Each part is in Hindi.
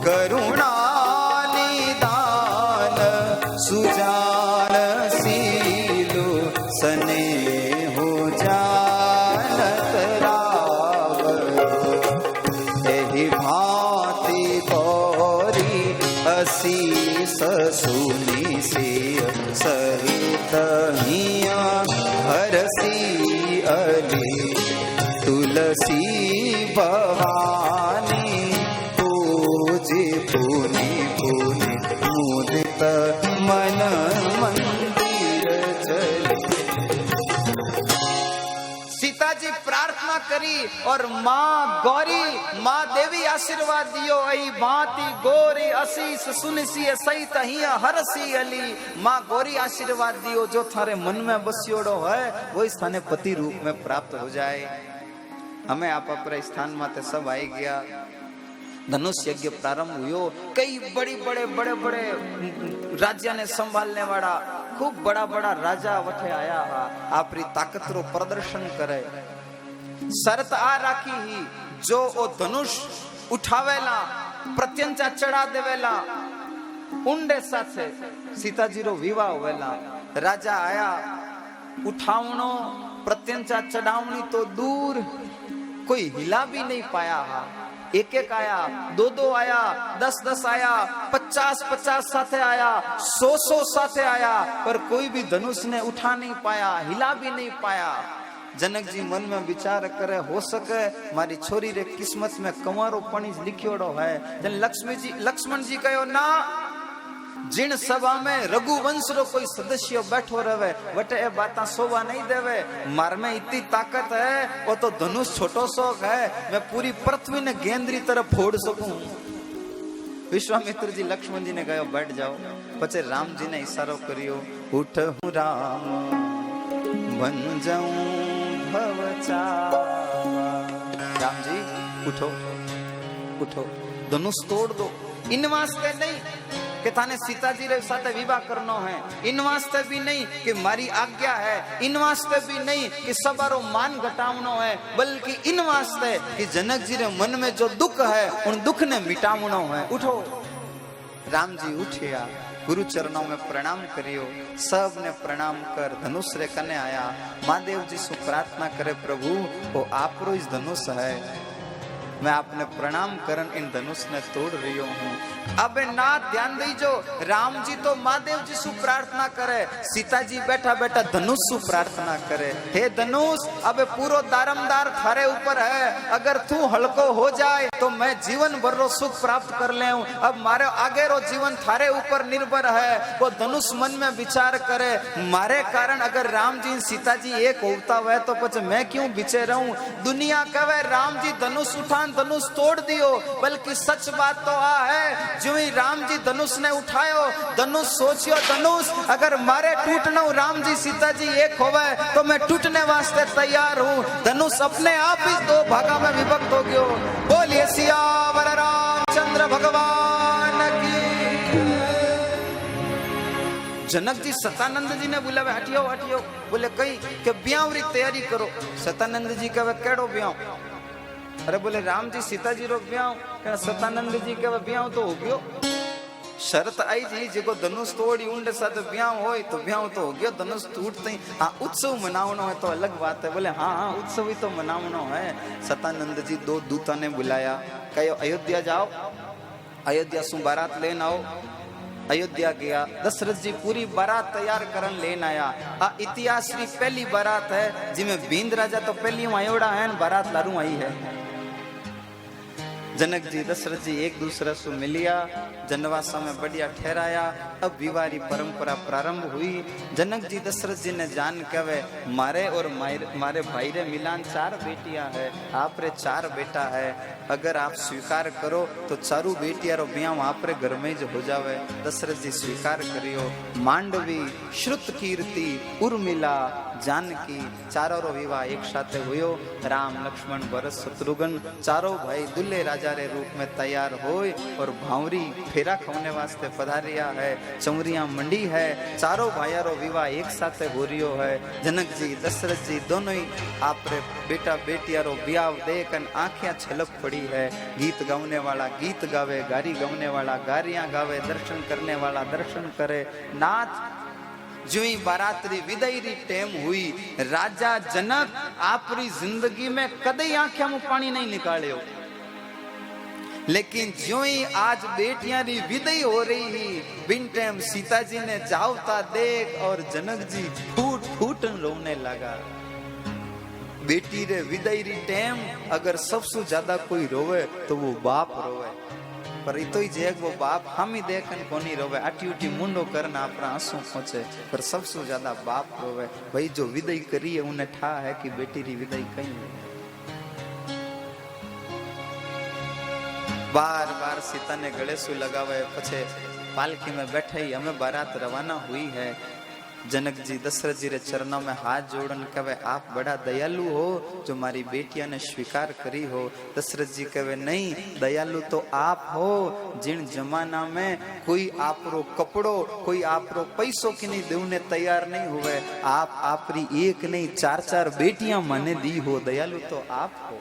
करुणा निदान सुजान सीलु स्नेहो जानत रावरो एहि भांति गौरी असीस सुनी सिय सहित हिया हरसी अली तुलसी भवानी पूजी पुनि पुनि मुदित मन मंदिर चली। सीता जी प्रार्थना करी और माँ गौरी माँ देवी आशीर्वाद दियो आई भांति गोरी असीस सुनसी सहित हिया हरसी अली। माँ गौरी आशीर्वाद दियो जो थारे मन में बसियोड़ो है वो स्थाने पति रूप में प्राप्त हो जाए। हमें आप अपने स्थान में सब आई गया। धनुष यज्ञ प्रारंभ हुयो। कई बड़े बड़े राज्य ने संभालने वाला खूब बड़ा राजा वठे आया हा आपरी ताकत रो प्रदर्शन करे। शर्त आ राखी ही जो ओ धनुष उठावेला प्रत्यंचा चढ़ा देवेला उंडे साथे सीताजी रो विवाह होवेला। राजा आया उठावणो प्रत्यंचा चढ़ावनी तो दूर कोई हिला भी नहीं पाया हा। एक एक आया, दो दो आया, 10-10 आया, 50-50 साथे आया, 100-100 साथे आया, पर कोई भी धनुष ने उठा नहीं पाया, हिला भी नहीं पाया। जनक जी मन में विचार करे हो सके मारी छोरी रे किस्मत में कंवारो पणी लिखियोड़ो है। जन लक्ष्मण जी कहो ना जिन सभा में रघुवंश रो कोई सदस्य बैठो रहे वटे ए बाता शोभा नहीं देवे। मार में इतनी ताकत है वो तो धनुष छोटो शौक है मैं पूरी पृथ्वी ने गेंद्री तरफ फोड़ सकूं। विश्वामित्र जी लक्ष्मण जी ने कहो बैठ जाओ। पछे राम जी ने इशारो करियो उठ हूं राम बन जाऊं भवचावा। राम जी उठो उठो धनुष तोड़ दो। इन वास्ते नहीं कि थाने सीता जी रे साथे विवाह करनो है, इन वास्ते भी नहीं कि मारी आज्ञा है, इन वास्ते भी नहीं कि सबारो मान घटावनो है, बल्कि इन वास्ते कि जनक जी रे मन में जो दुख है उन दुख ने मिटावनो है। उठो। राम जी उठिया गुरु चरणों में प्रणाम करियो। सब ने प्रणाम कर धनुष रे कने आया। महादेव जी सु प्रार्थना करे प्रभु वो आपरो इस धनुष है मैं आपने प्रणाम करन इन धनुष ने तोड़ रही हूँ। अब ना ध्यान दीजो राम जी तो महादेव जी सु प्रार्थना करे सीता जी बैठा बैठा धनुष सु प्रार्थना करे हे धनुष अब पूरो दारमदार थारे ऊपर है अगर तू हल्को हो जाए तो मैं जीवन भर रो सुख प्राप्त कर ले। अब मारे आगे रो जीवन थारे ऊपर निर्भर है। वो धनुष मन में विचार करे मारे कारण अगर राम जी सीता जी एक होता हुआ तो कुछ मैं क्यों बिचे रहूं। दुनिया कहे राम जी धनुष उठान धनुष तोड़ दियो बल्कि सच बात तो आ है जो ही राम जी धनुष ने उठायो धनुष सोचियो धनुष अगर मारे टूटना राम जी सीता जी एक होवे तो मैं टूटने वास्ते तैयार हूँ। धनुष अपने आप ही दो भागा में विभक्त हो गयो। बोलिए सियावर रामचंद्र भगवान की। जनक जी सतानंद जी ने बुलावे हटियो हटियो बोले कई के ब्याह री तैयारी करो। सतानंद जी कहे केड़ो ब्याह। अरे बोले राम जी सीता जी रो ब्याह। सतानंद जी के ब्याह तो हो गयो। शर्त आई जी जो धनुष तोड़ी उंडे साथ ब्याह हो तो ब्याह तो हो गयो। धनुष टूटते ही हाँ उत्सव मनावनो है तो अलग बात है। बोले हाँ हाँ उत्सव ही तो मनावनो है। सतानंद जी दो दूता ने बुलाया कहो अयोध्या जाओ अयोध्या सु बारात लेन आओ। अयोध्या गया दशरथ जी पूरी बारात तैयार करन लेन आया। आ इतिहास की पहली बारात है जिमें बींद राजा तो पहली आयोड़ा है बारात लारू आई है। जनक जी दशरथ जी एक दूसरे से मिलिया जनवासा में बढ़िया ठहराया। अब विवाह परंपरा प्रारंभ हुई। जनक जी दशरथ जी ने जान कहे मारे और मारे भाई रे मिलान 4 बेटियां है आप रे 4 बेटा है। अगर आप स्वीकार करो तो चारू बेटिया रो ब्याह आप रे घर में जो हो जावे। दशरथ जी स्वीकार करियो। मांडवी श्रुत कीर्ति उर्मिला जानकी चारों रो विवाह एक साथ हुयो। राम लक्ष्मण भरत शत्रुघ्न चारों भाई दुल्हे राजा राजा रे रूप में तैयार होय और भावरी फेरा खवने वास्ते पधारिया है। चौरिया मंडी है, चारों भाइयारो विवाह एक साथ हो रियो है। जनक जी दशरथ जी दोनों ही आपरे बेटा बेटियारो ब्याह देख आंखें छलक पड़ी है। गीत गाने वाला गीत गावे, गारी गाने वाला गारियां गावे, दर्शन करने वाला दर्शन करे। नाच जुई बारातरी विदाई री टेम हुई, राजा जनक आपरी जिंदगी में कदे आंखें में पानी नहीं निकालियो, लेकिन ज्यों ही आज बेटियां री विदाई हो रही ही बिन टाइम सीता जी ने जावता देख और जनक जी फूट फूट रोने लगा। बेटी रे विदाई री टेम अगर सबसे ज्यादा कोई रोवे तो वो बाप रोवे, पर इतो ही जेक वो बाप हम ही देखन कोनी रोवे, आटी उटी मुंडो करना अपना आंसू पहुंचे, पर सबसे ज्यादा बाप रोवे। भाई जो विदाई करी है उन्हें ठा है कि बेटी री विदाई कहीं है। बार बार सीता ने गले सु लगावे, पछे पालकी में बैठे ही हमें बारात रवाना हुई है। जनक जी दशरथ जी रे चरणों में हाथ जोड़न कहे आप बड़ा दयालु हो जो मारी बेटिया ने स्वीकार करी हो। दशरथ जी कहे नहीं, दयालु तो आप हो जिन जमाना में कोई आपरो कपड़ो कोई आपरो पैसों की नहीं देने तैयार नहीं हुए, आप आपरी एक नहीं चार चार बेटियां माने दी हो, दयालु तो आप हो।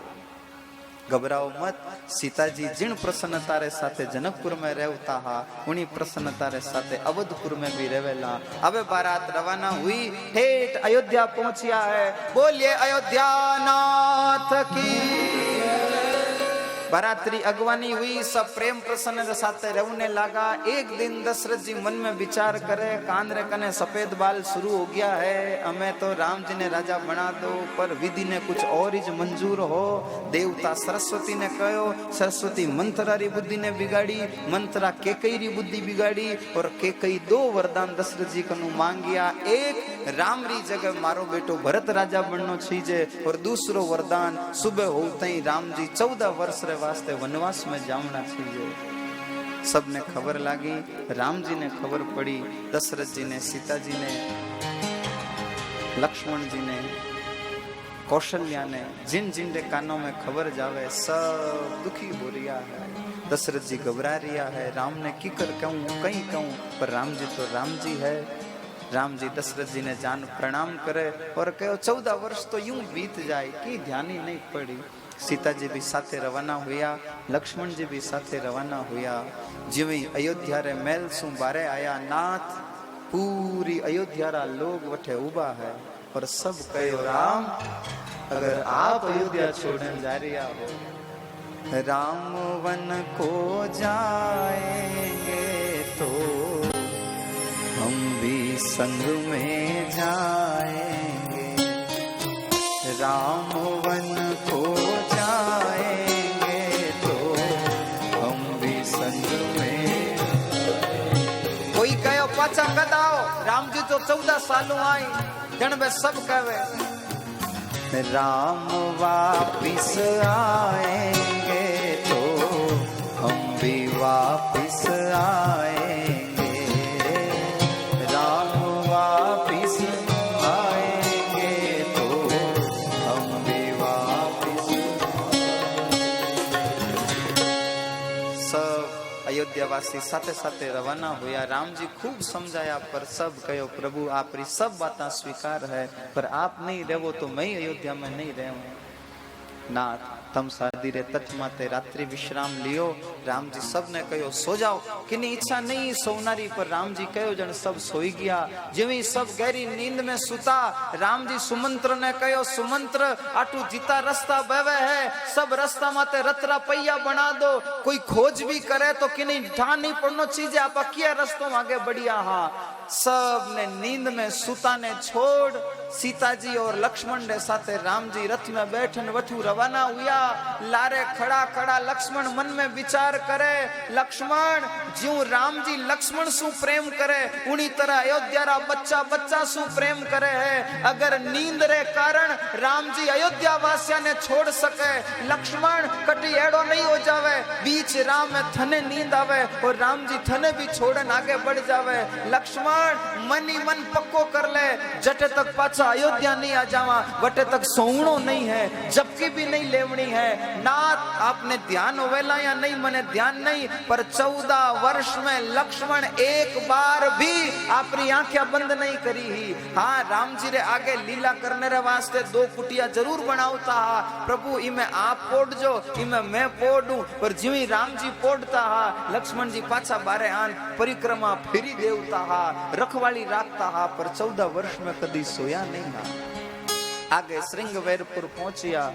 घबराओ मत, सीता जी जिन प्रसन्नता रे साथे जनकपुर में रहता हा उन्हीं प्रसन्नता रे साथे अवधपुर में भी रहेला। अबे बारात रवाना हुई, ठेठ अयोध्या पहुंचिया है। बोलिए अयोध्या नाथ की। बारातरी अगवानी हुई, सब प्रेम प्रसन्न के साथ रहने लगा। एक दिन दशरथ जी मन में विचार करे, कांदरे कने सफेद बाल शुरू हो गया है, हमें तो राम जी ने राजा बना दो, पर विधि ने कुछ और ही मंजूर हो। देवता सरस्वती ने कहो, सरस्वती मंत्रा री बुद्धि ने बिगाड़ी, मंत्रा केकई री बुद्धि बिगाड़ी, और केकई दो वरदान दशरथ जी कनु मांगिया। एक राम री जगह मारो बेटो भरत राजा बननो छीजे, और दूसरो वरदान सुबह होते ही राम जी 14 वर्ष रे वास्ते वनवास में जावना छीजे। सबने खबर लागी, राम जी ने खबर पड़ी, दशरथ जी ने, सीता जी ने, लक्ष्मण जी ने, कौशल्या ने, जिन जिन रे कानों में खबर जावे सब दुखी हो रिया है। दशरथ जी घबरा रिया है, राम ने की कर कहूं कहीं कहूं, पर राम जी तो राम जी है। राम जी दशरथ जी ने जान प्रणाम करे और कहो 14 वर्ष तो यूं बीत जाए कि ध्यान ही नहीं पड़ी। सीता जी भी साथे रवाना हुआ, लक्ष्मण जी भी साथे रवाना हुआ। जिवे अयोध्या रे महल सु बारे आया, नाथ पूरी अयोध्या रा लोग वठे उबा है और सब कहो राम अगर आप अयोध्या छोड़ने जा रिया हो, राम वन को जाएंगे तो हम भी संग में जाएंगे, राम वन को जाएंगे तो हम भी संग में। कोई कहो पाचा कदाओ, राम जी तो 14 सालों आई, जन में सब कहे राम वापिस आएंगे तो हम भी वापिस आएंगे, राम वापिस आएंगे तो हम भी वापिस। सब अयोध्यावासी साथे साथे रवाना हुआ। राम जी खूब समझाया पर सब कहो प्रभु आप री सब बातें स्वीकार है, पर आप नहीं रहो तो मैं अयोध्या में नहीं रहूं। नाथ तम शादी रे तट माते रात्रि विश्राम लियो। राम जी सब ने कहो सो जाओ, किनी इच्छा नहीं सोनारी, पर राम जी कहो जन सब सोई गया। जिवी सब गहरी नींद में सुता, राम जी सुमंत्र ने कहो सुमंत्र आटू जीता रास्ता बहवे है, सब रास्ता माते रतरा पहिया बना दो, कोई खोज भी करे तो किनी ठान नहीं पड़नो चीज आप किया रास्तों आगे बढ़िया। हाँ सब ने नींद में सुता ने छोड़ सीता जी और लक्ष्मण के साथे राम जी रथ में बैठन वठू रवाना हुआ। लारे खड़ा खड़ा लक्ष्मण मन में विचार करे, लक्ष्मण ज्यों राम जी लक्ष्मण सु प्रेम करे उन्हीं तरह अयोध्या रा बच्चा बच्चा सु प्रेम करे है। अगर नींद रे कारण राम जी अयोध्या वासिया ने छोड़ सके, लक्ष्मण कटी एड़ो नहीं हो जावे, बीच राम में थने नींद आवे और राम जी थने भी छोड़न आगे बढ़ जावे। लक्ष्मण मन ही मन पक्को कर ले, जटे तक पाछा पाछा अयोध्या नहीं आ जावा, वटे तक सोवणो नहीं है, जबकि भी नहीं लेवणी है। नाथ आपने ध्यान होवेला या नहीं, मने ध्यान नहीं, पर 14 वर्ष में लक्ष्मण एक बार भी आपरी आंखें बंद नहीं करी ही। हाँ, राम जी रे आगे लीला करने रे वास्ते 2 कुटिया जरूर बनावता हा, प्रभु इमे आप पोड़ जो, इमे मैं पोड़ू, पर जीवी राम जी पोड़ता हा, लक्ष्मण जी पाछा बारे आन परिक्रमा फेरी देवता हा, रखवाली राखता हा, पर 14 वर्ष में कदी सोया नहीं हा। आगे श्रृंगवेरपुर पहुंचिया,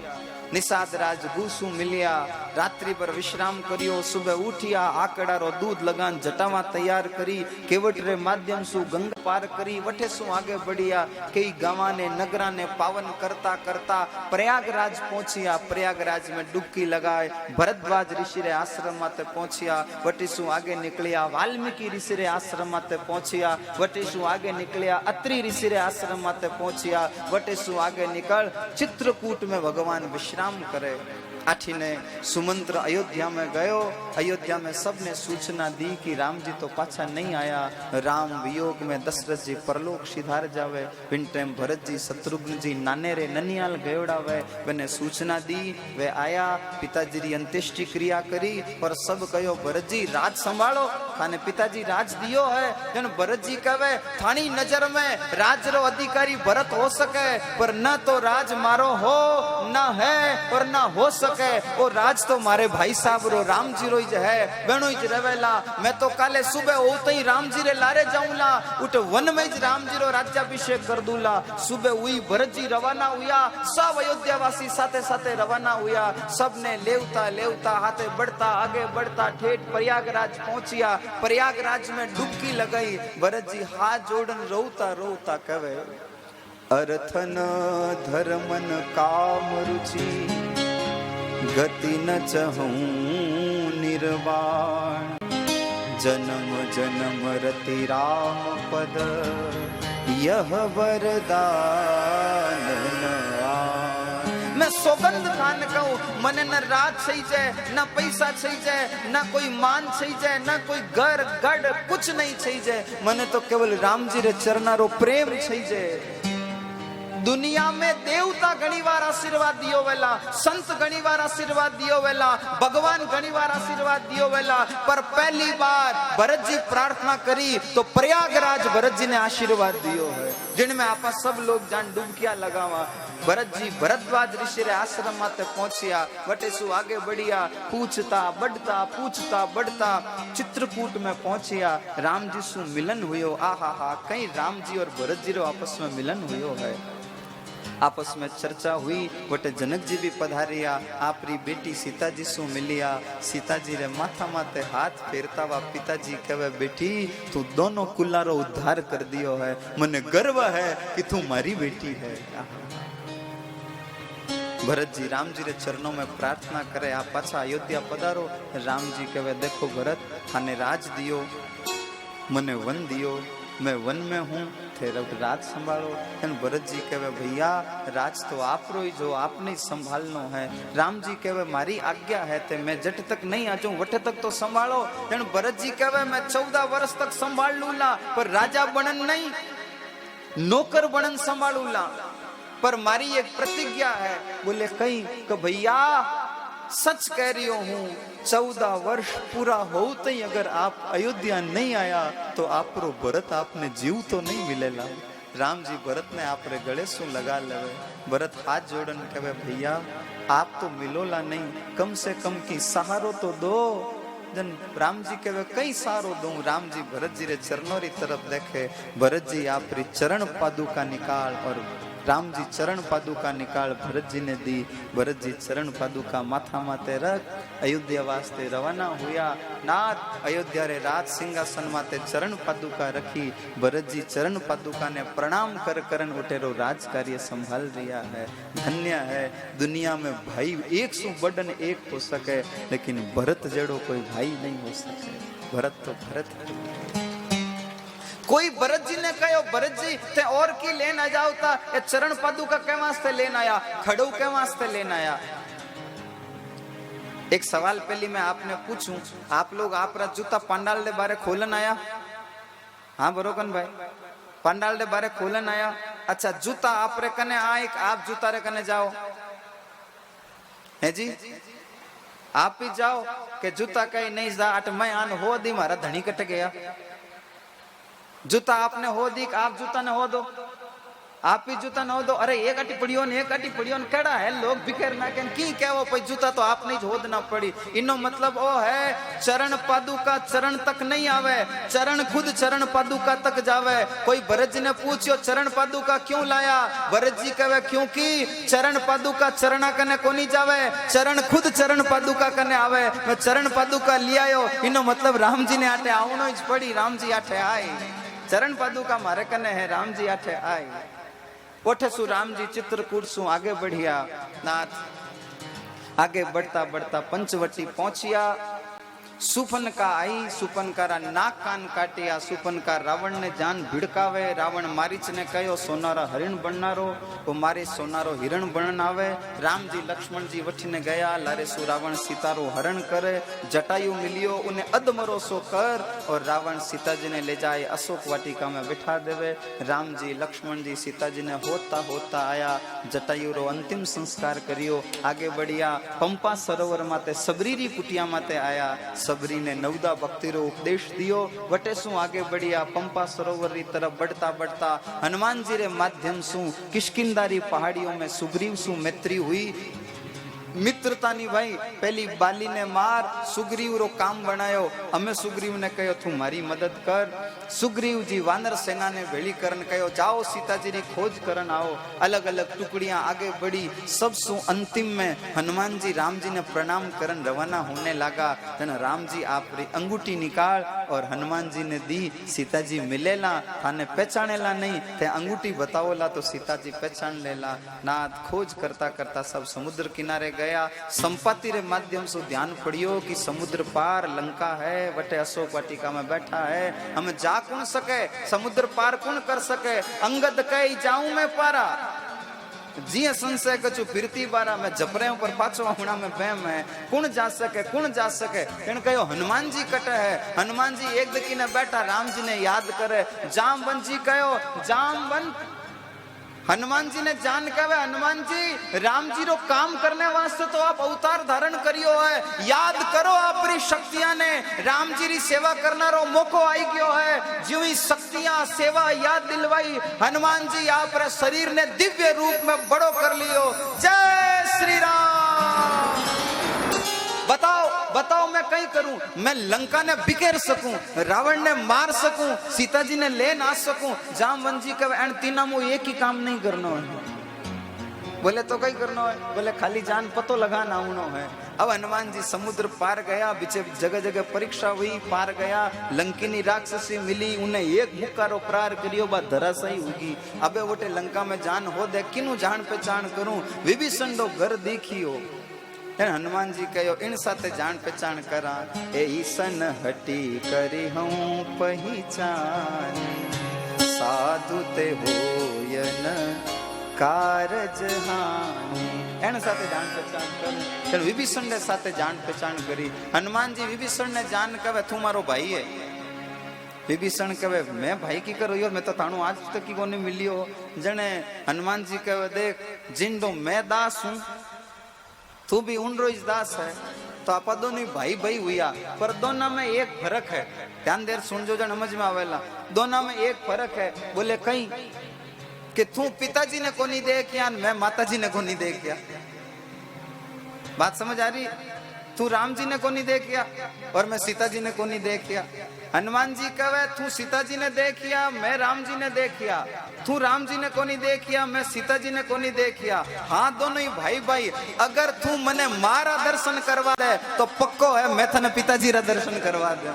निषाद राज गुसु मिलिया, रात्रि पर विश्राम करियो, सुबह उठिया, आकड़ा रो दूध लगान जटावा तैयार करी, केवट रे माध्यम सु गंगा पार करी, वठे सु आगे बढ़िया, कई गावा ने नगरा ने पावन करता करता प्रयागराज पहुंचिया। प्रयागराज में डुबकी लगाए, भरद्वाज ऋषि रे आश्रम माते पहुंचिया, वटे सु आगे निकलिया, वाल्मीकि ऋषि रे आश्रम माते पहुंचिया, वटे सु आगे निकलिया, अत्रि ऋषि रे आश्रम माते पहुंचिया, वटे सु आगे निकल चित्रकूट में भगवान विश्राम करे। आठी ने सुमंत्र अयोध्या में गयो, अयोध्या में सबने सूचना दी कि राम जी तो पाछा नहीं आया, राम वियोग में दशरथ जी परलोक सिधार जावे। बिन टाइम भरत जी शत्रुघ्न जी नाने रे ननियाल गयोड़ावे, मैंने सूचना दी, वे आया, पिताजी री अंत्येष्टि क्रिया करी, पर सब कहो भरत जी राज संभालो, थाने पिताजी राज दियो है। जन भरत जी कहे थानी नजर में राज रो अधिकारी भरत हो सके, पर न तो राज मारो हो न है और न हो सके, वो राज तो मारे भाई साहब रो राम जी रो है, बेणो ही रवेला। मैं तो काले सुबह होते ही राम जी रे लारे जाऊंला, उठ वन में ही राम जी रो राज्याभिषेक कर दूला। सुबह हुई, भरत जी रवाना हुआ, सब अयोध्यावासी साथे साथे रवाना हुआ, सबने लेवता लेवता हाथे बढ़ता आगे बढ़ता ठेठ प्रयागराज पहुंचिया। प्रयागराज में डुबकी लगाई, भरत जी हाथ जोड़न रोता रोता कहे, अर्थन धर्मन काम रुचि गति न चहूं निर्वाण, जन्म जन्म रति राम पद यह वरदान न आन। मैं सौगंध खान कहूं, मने न राज सही जाए, न पैसा सही जाए, न कोई मान सही जाए, न कोई घर गढ़ कुछ नहीं सही जाए, मने तो केवल राम जी रे चरनारो प्रेम सही जाए। दुनिया में देवता घणी बार आशीर्वाद दियो वेला, संत घणी बार आशीर्वाद दियो वेला, भगवान घणी बार आशीर्वाद दियो वेला, पर पहली बार भरत जी प्रार्थना करी तो प्रयागराज भरत जी ने आशीर्वाद दियो है, जिनमें आपा सब लोग जान डुबकिया लगावा। भरत जी भरद्वाज ऋषि रे आश्रम माते पहुंचिया, वटे सु आगे बढ़िया, पूछता बढ़ता चित्रकूट में पहुंचिया। राम जी सु मिलन हुयो, आहा हा, कहीं राम जी और भरत जी रो आपस में मिलन हुयो है। आपस में चर्चा हुई, वटे जनक जी भी पधारिया, आपरी बेटी सीता जी सु मिलिया। सीता जी रे माथा माथे हाथ फेरता वा पिताजी कहे, बेटी तू दोनों कुलारो उद्धार कर दियो है, मने गर्व है कि तू मारी बेटी है। भरत जी राम जी रे चरणों में प्रार्थना करे, आप पाछा अयोध्या पधारो। राम जी कहे, देखो भरत, थाने राज दियो, मने वन दियो, मैं वन में हूँ, थे राज संभालो। भरत जी कहे, भैया राज तो आप रो ही, जो आपने संभालनो है। राम जी कहे, मारी आज्ञा है ते मैं जट तक नहीं आ जाऊं, वटे तक तो संभालो। भरत जी कहे, मैं 14 वर्ष तक संभाल लूला, पर राजा बनन नहीं, नौकर बनन संभालूला, पर मारी एक प्रतिज्ञा है। बोले कहीं कि भैया सच कह रही हूं, 14 वर्ष पूरा होते ही अगर आप अयोध्या नहीं आया तो आप रो भरत आपने जीव तो नहीं मिलेला। राम जी भरत ने आप रे गले सु लगा लेवे। भरत हाथ जोड़न कहे, भैया आप तो मिलोला नहीं, कम से कम की सहारो तो दो। जन राम जी कहे, कई सहारो दूं। राम जी भरत जी रे चरणों री तरफ देखे, भरत जी आप री चरण पादुका निकाल, और राम जी चरण पादुका निकाल भरत जी ने दी। भरत जी चरण पादुका माथा माते रख अयोध्या वास्ते रवाना हुआ। नाथ अयोध्या रे राज सिंहासन माते चरण पादुका रखी। भरत जी चरण पादुका ने प्रणाम कर करन उठेरो राज कार्य संभाल रिया है। धन्य है दुनिया में भाई एक सु बडन एक हो सके, लेकिन भरत जेड़ो कोई भाई नहीं हो सके। भरत तो भरत है। कोई भरत जी ने कहो, भरत जी ते और की लेन आ जाओ ता, ये चरण पादुका के वास्ते लेन आया, खड़ो के वास्ते लेन आया। एक सवाल पहली मैं आपने पूछूं, आप लोग आप रा जूता पंडाल दे बारे खोलन आया? हाँ बरोकन भाई, पंडाल दे बारे खोलन आया? अच्छा जूता आप रे कने आए, आप जूता रे कने जाओ है जी, आप ही जाओ के जूता कहीं नहीं जा अट मैं आन हो दी मारा धनी कट गया। जूता आपने हो दी, आप जूता ने हो दो, आप ही जूता न हो दो। अरे एक अटी पड़ियो ने एक अटी पड़ियो केड़ा है लोग बिखेर ना के की कहवो भाई जूता तो आपने ही होदना पड़ी। इनो मतलब ओ है चरण पादुका चरण तक नहीं आवे, चरण खुद चरण पादुका तक जावे। कोई भरत जी ने पूछियो चरण पादुका क्यों लाया, भरत जी कहे क्योंकि चरण पादुका चरणा कने कोनी जावे, चरण खुद चरण पादुका कने आवे। मैं चरण पादुका लियायो, इनो मतलब राम जी ने आटे आवनो ही पड़ी, राम जी आटे आए। चरण पादुका मारे कने है, राम जी आटे आए। ओठे सु राम जी चित्रकूट सु आगे बढ़िया। नाथ आगे बढ़ता बढ़ता पंचवटी पहुंचिया। सुपनका आई, सुपनकारा नाक कान काटिया। सुपनका रावण ने जान भिड़कावे। रावण मारीच ने कहो सोनारा हरिण बननारो, वो मारे सोनारो हिरण बनन आवे। राम जी लक्ष्मण जी वठीने गया, लारे सु रावण सीतारो हरण करे। जटायु मिलियो उन्हें अधमरो सो कर, और रावण सीता जी ने ले जाए अशोक वाटिका में बिठा देवे। राम जी लक्ष्मण जी सीता जी ने होता होता आया, जटायु रो अंतिम संस्कार करियो। आगे बढ़िया पंपा सरोवर माते सबरीरी कुटिया माते आया। सबरी ने नवदा भक्ति रो उपदेश दियो। वटे सु आगे बढ़िया पंपा सरोवर की तरफ बढ़ता बढ़ता हनुमान जी रे माध्यम सु किष्किंधारी पहाड़ियों में सुग्रीव सु मैत्री हुई। मित्रतानी भाई पहली बाली ने मार सुग्रीव रो काम बनायो। हमें सुग्रीव ने कहो तू मारी मदद कर। सुग्रीव जी वानर सेना ने भेली करन कहो जाओ सीता जी री खोज करन आओ। अलग अलग टुकड़ियां आगे बढ़ी। सबसु अंतिम में हनुमान जी राम जी ने प्रणाम करन रवाना होने लगा। तन राम जी आप री अंगूठी निकाल, और हनुमान जी ने दी। सीता जी मिलेला थाने पहचानेला नहीं, ते अंगूठी बताओला तो सीता जी पहचान लेला। नाथ खोज करता करता सब समुद्र किनारे गया। संपत्ति रे माध्यम से ध्यान पड़ियो कि समुद्र पार लंका है, वटे अशोक वाटिका में बैठा है। हम जा कौन सके, समुद्र पार कौन कर सके। अंगद कही जाऊं मैं पारा, जी संशय कछु फिरती बारा। मैं जपरे ऊपर पाछो हुणा में बहम है, कौन जा सके कौन जा सके। इन कहो हनुमान जी कटे है। हनुमान जी एक दकी ने बैठा, राम जी ने याद करे। जामवन जी कहो जामवन, हनुमान जी ने जान कहे हनुमान जी राम जी रो काम करने वास्ते तो आप अवतार धारण करियो है। याद करो आपरी शक्तियां ने राम जी री सेवा करना रो मौको आई गयो है। जीवी शक्तियां सेवा याद दिलवाई। हनुमान जी आप रे शरीर ने दिव्य रूप में बड़ो कर लियो। जय श्री राम। बताओ बताओ मैं कहीं करूं, मैं लंका ने बिखेर सकूं, रावण ने मार सकूं, सीता जी ने ले ना सकूं। जामवन जी कहे एन तीना मु एक ही काम नहीं करना है। बोले तो कई करना है, बोले खाली जान पतो लगाना आउनो है। अब हनुमान जी समुद्र पार गया, बीचे जगह जगह परीक्षा हुई, पार गया। लंकिनी राक्षसी मिली, उन्हें एक मुक्कारो प्रार करियो, बात धराशायी होगी। अबे वोटे लंका में जान हो दे, किनु जान पहचान करूं। विभीषण रो घर देखियो। हनुमान जी कहो इन साथे जान पहचान करा। ए ईसन हटी करी हूँ पहचान, साधु ते होयन कारज हानि। एन साथे जान पहचान करूं। चल विभीषण ने साथे जान पहचान करी। हनुमान जी विभीषण ने जान कहे तू मारो भाई है। विभीषण कहे मैं भाई की करो यो, मैं तो थानू आज तक की कोने मिलियो। जने हनुमान जी कहे देख जिंदो मैं दास हूं, तू भी उन रोज दास है, तो आप दोनों भाई भाई हुआ। पर दोनों में एक फर्क है, ध्यान देर सुन जो जन समझ में आवेला। दोनों में एक फर्क है। बोले कहीं कि तू पिताजी ने को नहीं देखिया, मैं माता जी ने को नहीं देखिया। बात समझ आ रही? तू राम जी ने को नहीं देखिया और मैं सीता जी ने को नहीं देखिया। हनुमान जी कहे तू सीता जी ने देखिया, मैं राम जी ने देखिया। तू राम जी ने को नहीं देखिया, मैं सीता जी ने को नहीं देखिया। हाँ दोनों ही भाई भाई। अगर तू मने मारा दर्शन करवा दे तो पक्को है मैं थने पिताजी रा दर्शन करवा दे।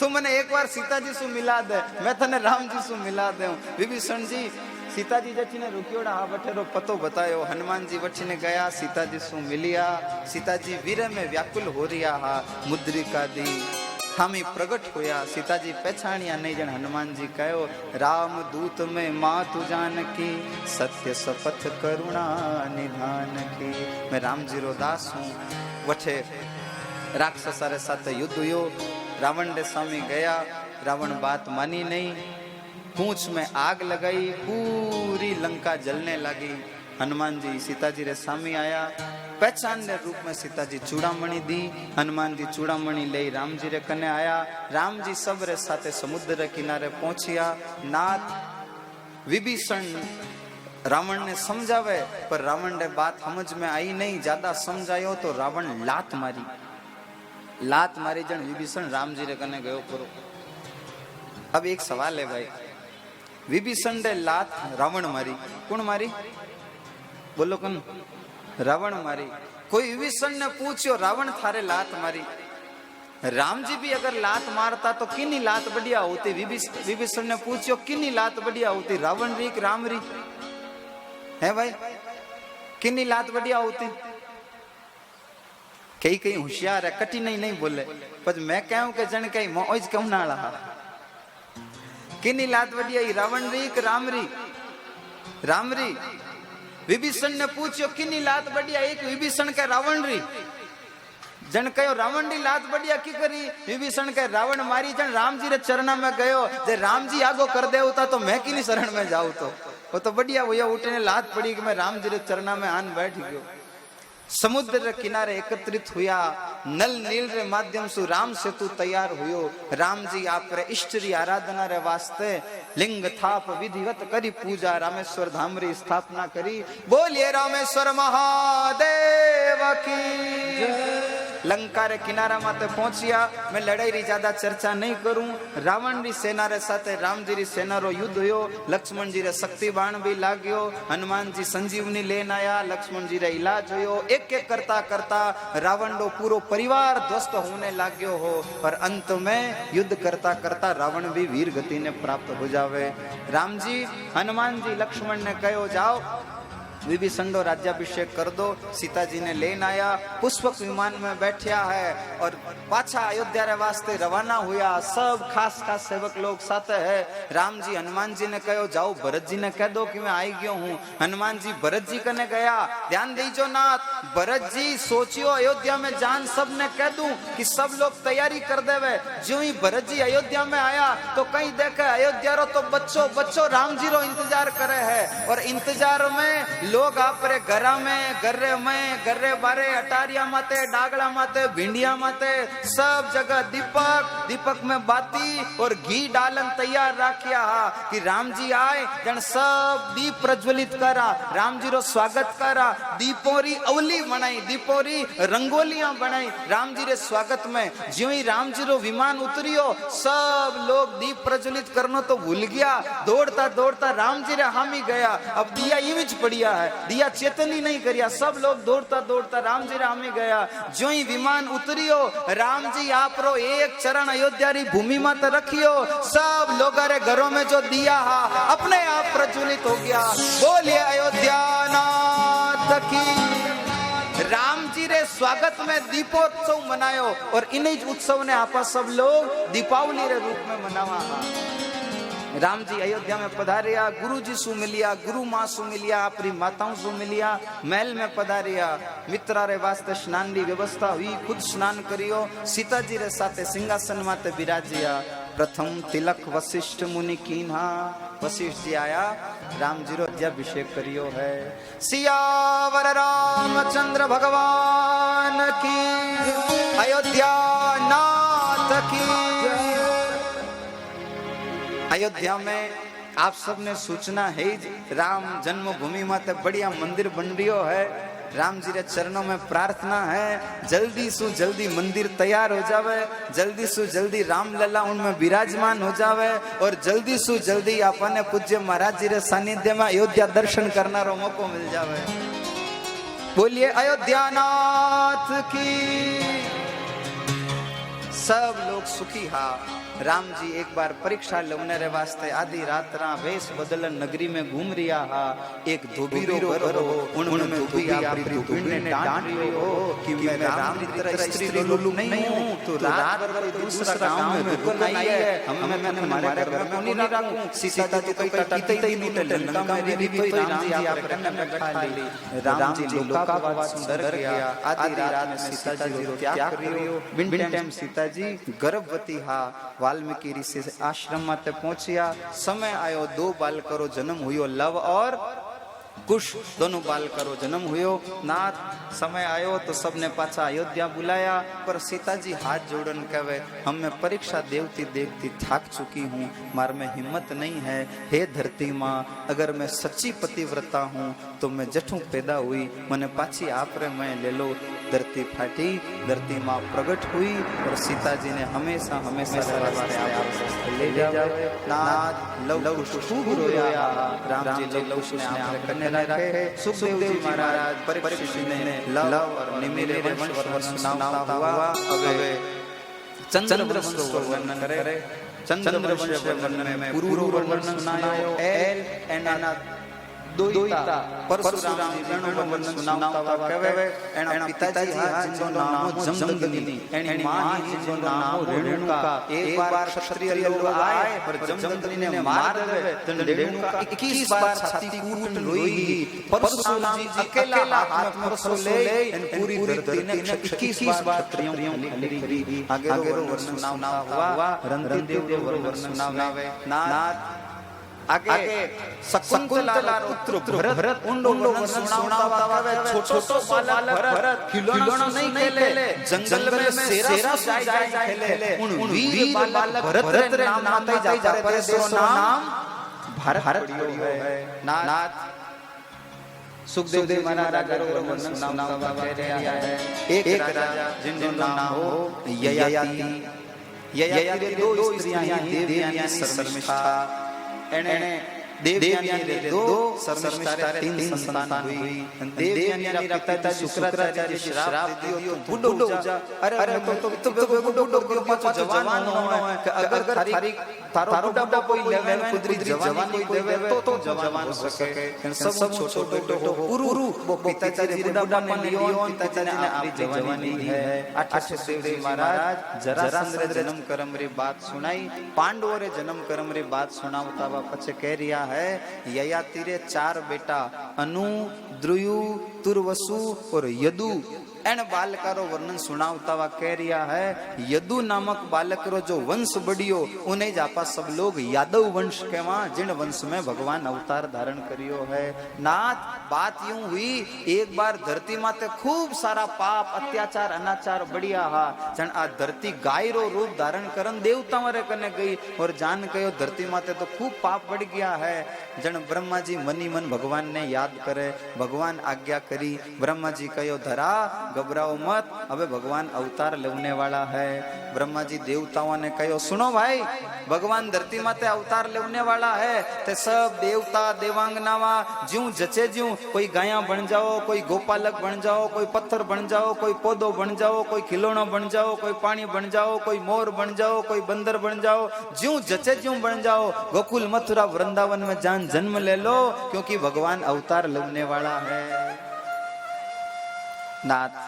तू मने एक बार सीता जी से मिला दे, मैं थने राम जी से मिला दे। विभीषण जी सीता जी जची ने रुकियोड़ा हा बठेरो पतो बतायो। हनुमान जी वठी ने गया, सीता जी से मिलिया। सीता जी वीर में व्याकुल हो रिया हा, मुद्रिका दी हामी प्रगट होया। सीता जी पहचानिया नहीं। जन हनुमान जी कहो राम दूत में मातु जानकी, सत्य सपथ करुणा निधान की। मैं राम जी रो दास हूँ। वठे राक्षस साथ युद्ध हुयो। रावण ने सामी गया, रावण बात मानी नहीं। पूंछ में आग लगाई, पूरी लंका जलने लगी। हनुमान जी सीता जी रे सामी आया, पहचान ने रूप में सीता जी चूड़ामणि दी। हनुमान जी चूड़ामणि ले राम जी रे कने आया। राम जी सब रे साथे समुद्र रे किनारे पहुंचिया। नाथ विभीषण रावण ने समझावे, पर रावण ने बात समझ में आई नहीं। ज्यादा समझायो तो रावण लात मारी जन विभीषण राम जी रे कने गयो करो। अब एक सवाल है भाई, विभीषण ने लात रावण मारी, कौन मारी? बोलो कौन? रावण मारी। कोई विभीषण ने पूछो रावण थारे लात मारी? राम जी भी अगर लात मारता तो किन्नी लात बढ़िया होती? विभीषण ने पूछो किन्नी लात बढ़िया होती, रावण री कि राम री? है भाई, किन्नी लात बढ़िया होती? कई कई होशियार है, कटी नहीं बोले, पर मैं कहूं कि जन कई मौज कहूं ना रहा। किन्नी लात बढ़िया, रावण री कि राम री? राम री। विभीषण ने पूछो किन्नी लात बढ़िया, एक विभीषण के रावण री। जन कहो रावण री लात बढ़िया की करी? विभीषण के रावण मारी जन राम जी रे चरण में गयो। जे राम जी आगो कर दे होता तो मैं किन्नी शरण में जाऊं? तो वो तो बढ़िया भैया उठने लात पड़ी कि मैं राम जी रे चरण में आन बैठ गयो। समुद्र रे किनारे एकत्रित हुआ, नल नील रे माध्यम से राम सेतु तैयार हुयो। राम जी आप रे इष्ट री आराधना रे वास्ते लिंग थाप विधिवत करी पूजा, रामेश्वर धाम री स्थापना करी। बोलिए रामेश्वर महादेव की। लंका रे किनारा माते पहुंचिया। मैं लड़ाई री ज्यादा चर्चा नहीं करूं। रावण री सेना रे साथे राम जी री सेना रो युद्ध हुयो। लक्ष्मण जी रे शक्ति बाण भी लाग्यो। हनुमान जी संजीवनी लेन आया, लक्ष्मण जी रे इलाज हुयो। एक एक करता करता रावण रो पूरो परिवार ध्वस्त होने लाग्यो हो, और अंत में युद्ध करता करता रावण भी वीर गति ने प्राप्त हो जावे। राम जी हनुमान जी लक्ष्मण ने कहो जाओ विभीषण को राज्याभिषेक कर दो। सीता जी ने लेन आया, पुष्पक विमान में बैठा है और पाछा अयोध्या रे वास्ते रवाना हुआ। सब खास खास सेवक लोग साथ है। राम जी हनुमान जी ने कहो जाओ भरत जी ने कह दो कि मैं आई गयो हूँ। हनुमान जी भरत जी कने गया। ध्यान दीजो नाथ, भरत जी सोचियो अयोध्या में जान सब ने कह दूं कि सब लोग तैयारी कर देवे। जो ही भरत जी अयोध्या में आया तो कहीं देखे अयोध्या रो तो बच्चों राम जी रो इंतजार करे है, और इंतजार में लोग आपरे घरा में गर्रे बारे अटारिया माते डागला माते भिंडिया माते सब जगह दीपक में बाती और घी डालन तैयार राखिया कि राम जी आए जन सब दीप प्रज्वलित करा, राम जी रो स्वागत करा। दीपोरी अवली बनाई, दीपोरी रंगोलियां बनाई राम जी रे स्वागत में। ज्यों ही राम जी रो विमान उतरियो सब लोग दीप प्रज्वलित करनो तो भूल गया। दौड़ता दौड़ता राम जी रे हामी गया। अब दिया इमेज पड़िया है, दिया चेतनी नहीं करिया। सब लोग दौड़ता दौड़ता राम जी राम ही गया। जो ही विमान उतरियो राम जी आप रो एक चरण अयोध्या री भूमि मत रखियो। सब लोग रे घरों में जो दिया हा अपने आप प्रज्वलित हो गया। बोलिए अयोध्या नाथ की। राम जी रे स्वागत में दीपोत्सव मनायो, और इन्हीं उत्सव ने आपा सब लोग दीपावली रे रूप में मनावा। राम जी अयोध्या में पधारिया, गुरु जी सु मिलिया, गुरु माँ सु मिलिया, अपनी माताओं सु मिलिया, महल में पधारिया। मित्रा रे वास्ते स्नान की व्यवस्था हुई, खुद स्नान करियो। सीता जी रे साथे सिंहासन माते विराजिया। प्रथम तिलक वशिष्ठ मुनि कीन्हा। वशिष्ठ जी आया, राम जी रो राज्याभिषेक करियो है। सियावर रामचंद्र भगवान की, अयोध्या नाथ की। अयोध्या में आप सबने सूचना है, राम जन्मभूमि में तो बढ़िया मंदिर बन रियो है। राम जी रे चरणों में प्रार्थना है जल्दी से जल्दी मंदिर तैयार हो जावे, जल्दी से जल्दी राम लला उनमें विराजमान हो जावे, और जल्दी से जल्दी अपने पूज्य महाराज जी रे सानिध्य में अयोध्या दर्शन करना रो मौको मिल जावे। बोलिए अयोध्या नाथ की। सब लोग सुखी हा। राम जी एक बार परीक्षा लेने रे वास्ते आधी रात रा वेश बदलन नगरी में घूम रिया हा। एक धोबी रो घर हो, उनमें धोबी आपरी धोबी ने डांट रियो हो कि मैं राम की तरह स्त्री लोलू नहीं हूं, तो रात भर दूसरा गांव में रुकन आई है, हमें हमारे घर में नहीं रखूं। सीता जी तो कटती ही नहीं, लंका में भी तो राम जी आप कन्या में बैठा ली। राम जी लोका बात सुन डर गया। आधी रात में सीता जी को त्याग करियो। बिन टाइम सीता जी गर्भवती हा वाल्मीकि ऋषि आश्रम में पहुंचिया। समय आयो, 2 बालकरो जन्म हुयो, लव और कुश दोनों बालकरो जन्म हुयो। नाथ समय आयो तो सबने पाछा अयोध्या बुलाया, पर सीता जी हाथ जोड़न कहे हमें परीक्षा देवती देखती थक चुकी हूँ, मार में हिम्मत नहीं है। हे धरती माँ, अगर मैं सच्ची पतिव्रता हूँ तो मैं जठू पैदा हुई, मने पाछी आप रे मैं ले लो। धरती फाटी, धरती माँ प्रकट हुई और सीता जी ने हमेशा हमेशा ले जाओ। नाथ लव खूब रोया, राम जी लव ने आप कन्या रखे। सुखदेव जी महाराज परीक्षित ने लव और निमिरे वंश सुनाता हुआ अवे चंद्र वंश वर्णन करे। चंद्र वंश वर्णन में पूर्व वर्णन सुनायो, एल एना दोईता परशुराम जी रणो वर्णन सुनावता कहे। एना पिताजी हा जिंदो नाम जमदग्नि, एनी मां जिंदो नाम रेणुका। एक बार क्षत्रिय लोग आए और जमदग्नि ने मार देवे, तन रेणुका 21 बार छाती कूट रोई। परशुराम जी अकेला हाथ में परशु ले पूरी धरती ने 21 बार क्षत्रियों की करी। आगे वर्णन सुनावता हुआ रणदेव वर्णन सुनावे। नाथ आगे शकुंतला पुत्र भरत उन लोगों ने सुनावता हुआ छोटो बालक भरत खिलौना नहीं खेले, जंगल में शेरा जाय खेले। उन वीर बालक भरत रे नाम ते जा पर देशो नाम भारत है। नाथ सुखदेव जी महाराज वर्णन सुनावता है। एक राजा जिनका नाम हो ययाति। ययाति 2 स्त्रियां देवयानी शर्मिष्ठा। एने देवयानी रे 2 शर्मिष्ठा 3 संतान हुई। देवयानी रा पिताजी शुक्राचार्य श्राप दियो तो बूढ़ो हो जा। अरे तो बूढ़ो के पाछो जवान होनो है कि अगर थारी तारो बुढ़ा कोई लेवे कुदरी जवान कोई देवे तो जवान हो सके। सब छोटो बेटो हो पुरु वो पिताजी रे बुढ़ा ने लियो, पिताजी ने आपकी जवानी है। आठे देव जी महाराज जरासंध रे जन्म कर्म री बात सुनाई। पांडवों रे जन्म कर्म री बात सुनावता वा पछे कह रिया है ययाति रे 4 बेटा अनु, द्रुयु, तुर्वसु और यदु। एन बालकारो वर्णन सुनावता हुआ कह रिया है यदु नामक बालक रो जो वंश बढ़ियो उन्हें जापा सब लोग यादव वंश कहवा, जिन वंश में भगवान अवतार धारण करियो है। नाथ बात यूं हुई, एक बार धरती माते खूब सारा पाप अत्याचार अनाचार बढ़िया हा, जन आ धरती गाय रो रूप धारण करन देवताओं रे कने गई और जान कहो धरती माते तो खूब पाप बढ़ गया है। जन ब्रह्मा जी मनी मन भगवान ने याद करे, भगवान आज्ञा करी। ब्रह्मा जी कहो धरा घबराओ मत, अबे भगवान अवतार लेने वाला है। ब्रह्मा जी देवताओं ने कहो सुनो भाई, भगवान धरती माते अवतार लेने वाला है। ते सब देवता देवांगनावा ज्यों जचे ज्यों, कोई गाया बन जाओ, कोई गोपालक बन जाओ, कोई पत्थर बन जाओ, कोई पौधो बन जाओ, कोई खिलौना बन जाओ, कोई पानी बन जाओ, कोई मोर बन जाओ, कोई बंदर बन जाओ, ज्यों जचे ज्यों बन जाओ। गोकुल मथुरा वृंदावन में जान जन्म ले लो, क्योंकि भगवान अवतार लेने वाला है। नाथ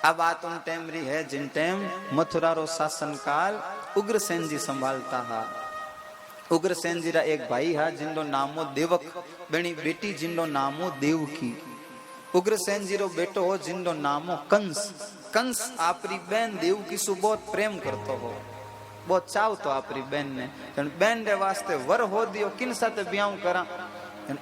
अब बात उन टाइम री है जिन टाइम मथुरा रो शासन काल उग्रसेन जी संभालता हा। उग्रसेन जी रा एक भाई हा जिनको नामो देवक, बेनी बेटी जिनको नामो देवकी। उग्रसेन जी रो बेटो हो जिनको नामो कंस। कंस आपरी बहन देवकी सु बहुत प्रेम करतो हो, बहुत चाव तो आपरी बहन ने। बहन रे वास्ते वर हो दियो किन साथे ब्याह करा।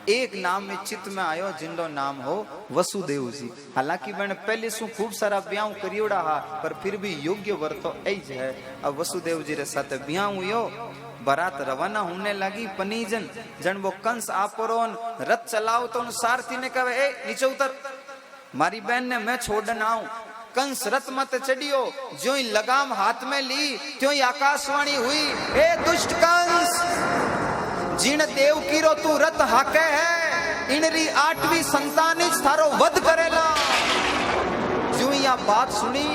एक नाम में चित्त में आयो जिनको नाम हो वसुदेव जी। हालांकि मैंने पहले सु खूब सारा ब्याह करियोड़ा हा, पर फिर भी योग्य वर तो ऐज है। अब वसुदेव जी रे साथे ब्याह हुयो, बारात रवाना होने लगी पनीजन। जन वो कंस आपोरोन रथ चलाओ तो सारथी ने कहे ए नीचे उतर, मारी बहन ने मैं छोड़न आऊं। कंस रथ मत चढ़ियो, ज्यों ही लगाम हाथ में ली त्यों ही आकाशवाणी हुई, ए दुष्ट कंस, जिन देवकी रो तू रथ हाके है, इनरी 8वीं संतान थारो वध करेला। जो यह बात सुनी,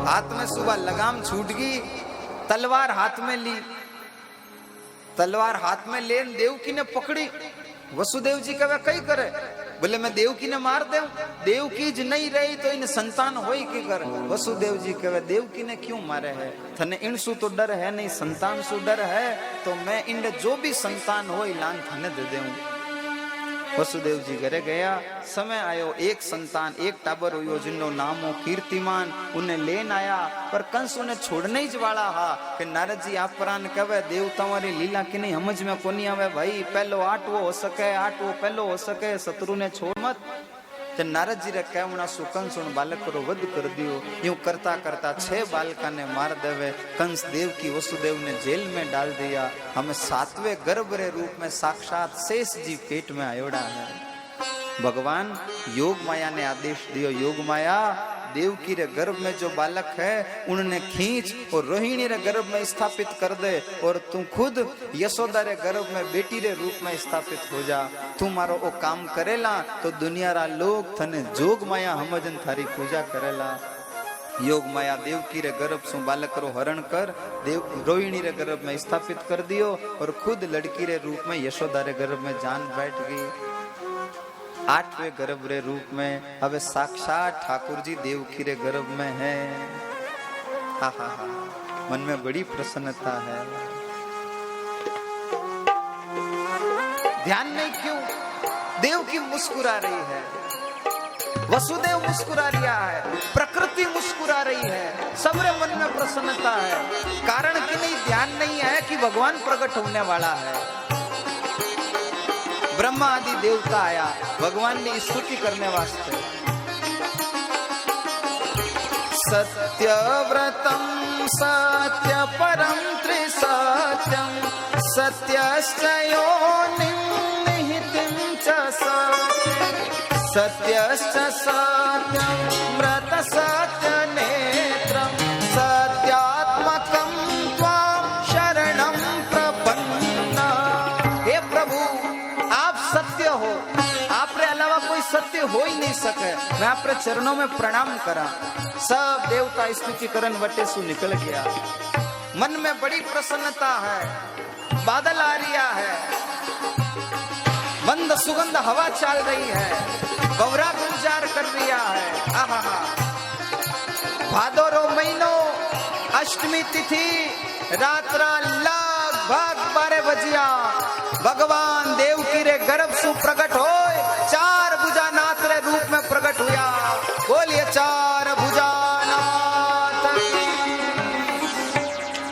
हाथ में सुबह लगाम छूट गई, तलवार हाथ में ली। तलवार हाथ में ले देवकी ने पकड़ी। वसुदेव जी कहे कई करे, बोले मैं देवकी ने मार दे, देवकी ज नहीं रही तो इन संतान होई की कर। वसुदेव जी कहे देवकी ने क्यों मारे है, थने इनसु तो डर है नहीं, संतान सु डर है, तो मैं इन जो भी संतान हो लान थने दे देऊं। वसुदेव जी घरे गया, समय आयो, एक संतान एक टाबर हुयो जिनो नाम हो कीर्तिमान, उन्हें लेन आया, पर कंस उन्हें छोड़ने ही वाला हा कि नारद जी आप प्राण कहे देव तुम्हारी लीला की नहीं समझ में कोनी आवे भाई, पहलो आटवो हो सके, आटवो पहलो हो सके, शत्रु ने छोड़ मत। तो नारद जी रे कहना सु कंस उन बालक को वध कर दियो। यूं करता करता 6 बालका ने मार देवे। कंस देव की वसुदेव ने जेल में डाल दिया। हमें 7वें गर्भ रे रूप में साक्षात शेष जी पेट में आयोड़ा है। भगवान योग माया ने आदेश दियो, योग माया देवकी रे गर्भ में जो बालक है उन्हें खींच और रोहिणी रे गर्भ में स्थापित कर दे, और तू खुद यशोदा रे गर्भ में बेटी रे रूप में स्थापित हो जा। तू मारो ओ काम करेला तो दुनिया रा लोग थने जोग माया हमजन थारी पूजा करेला। योग माया देवकी रे गर्भ सु बालक रो हरण कर देव रोहिणी रे गर्भ में स्थापित कर दियो, और खुद लड़की रे रूप में यशोदा रे गर्भ में जान बैठ गई। 8वें गर्भ रे रूप में अब साक्षात ठाकुर जी देवकी रे गर्भ में है। हा हा हा, मन में बड़ी प्रसन्नता है। ध्यान नहीं क्यों, देवकी मुस्कुरा रही है, वसुदेव मुस्कुरा रहा है, प्रकृति मुस्कुरा रही है, सबरे मन में प्रसन्नता है। कारण कि नहीं ध्यान नहीं है कि भगवान प्रकट होने वाला है। ब्रह्मा आदि देवता आया भगवान ने स्तुति करने वास्ते। सत्यव्रतम सत्य परम त्रिसत्यम सत्यश्च योनिं निहितं च सत्यश्च सत्यं व्रत सत्य नेत्रम सत्यात्मकं त्वां शरणं प्रपन्ना। हे प्रभु आप सत्य हो, आप रे अलावा कोई सत्य हो ही नहीं सके। मैं आपके चरणों में प्रणाम करा। सब देवता स्तुति करन वटे सु निकल गया। मन में बड़ी प्रसन्नता है। बादल आ रिया है, मंद सुगंध हवा चल रही है, बवरा गुलजार कर रिया है। आहा हा, भादोरो महीनो अष्टमी तिथि रात्रा लगभग 12 बजिया भगवान देवकी रे गर्भ सु प्रकट होय 4 भुजा नाथ रे रूप में प्रकट हुआ। बोलिए 4 भुजा नाथ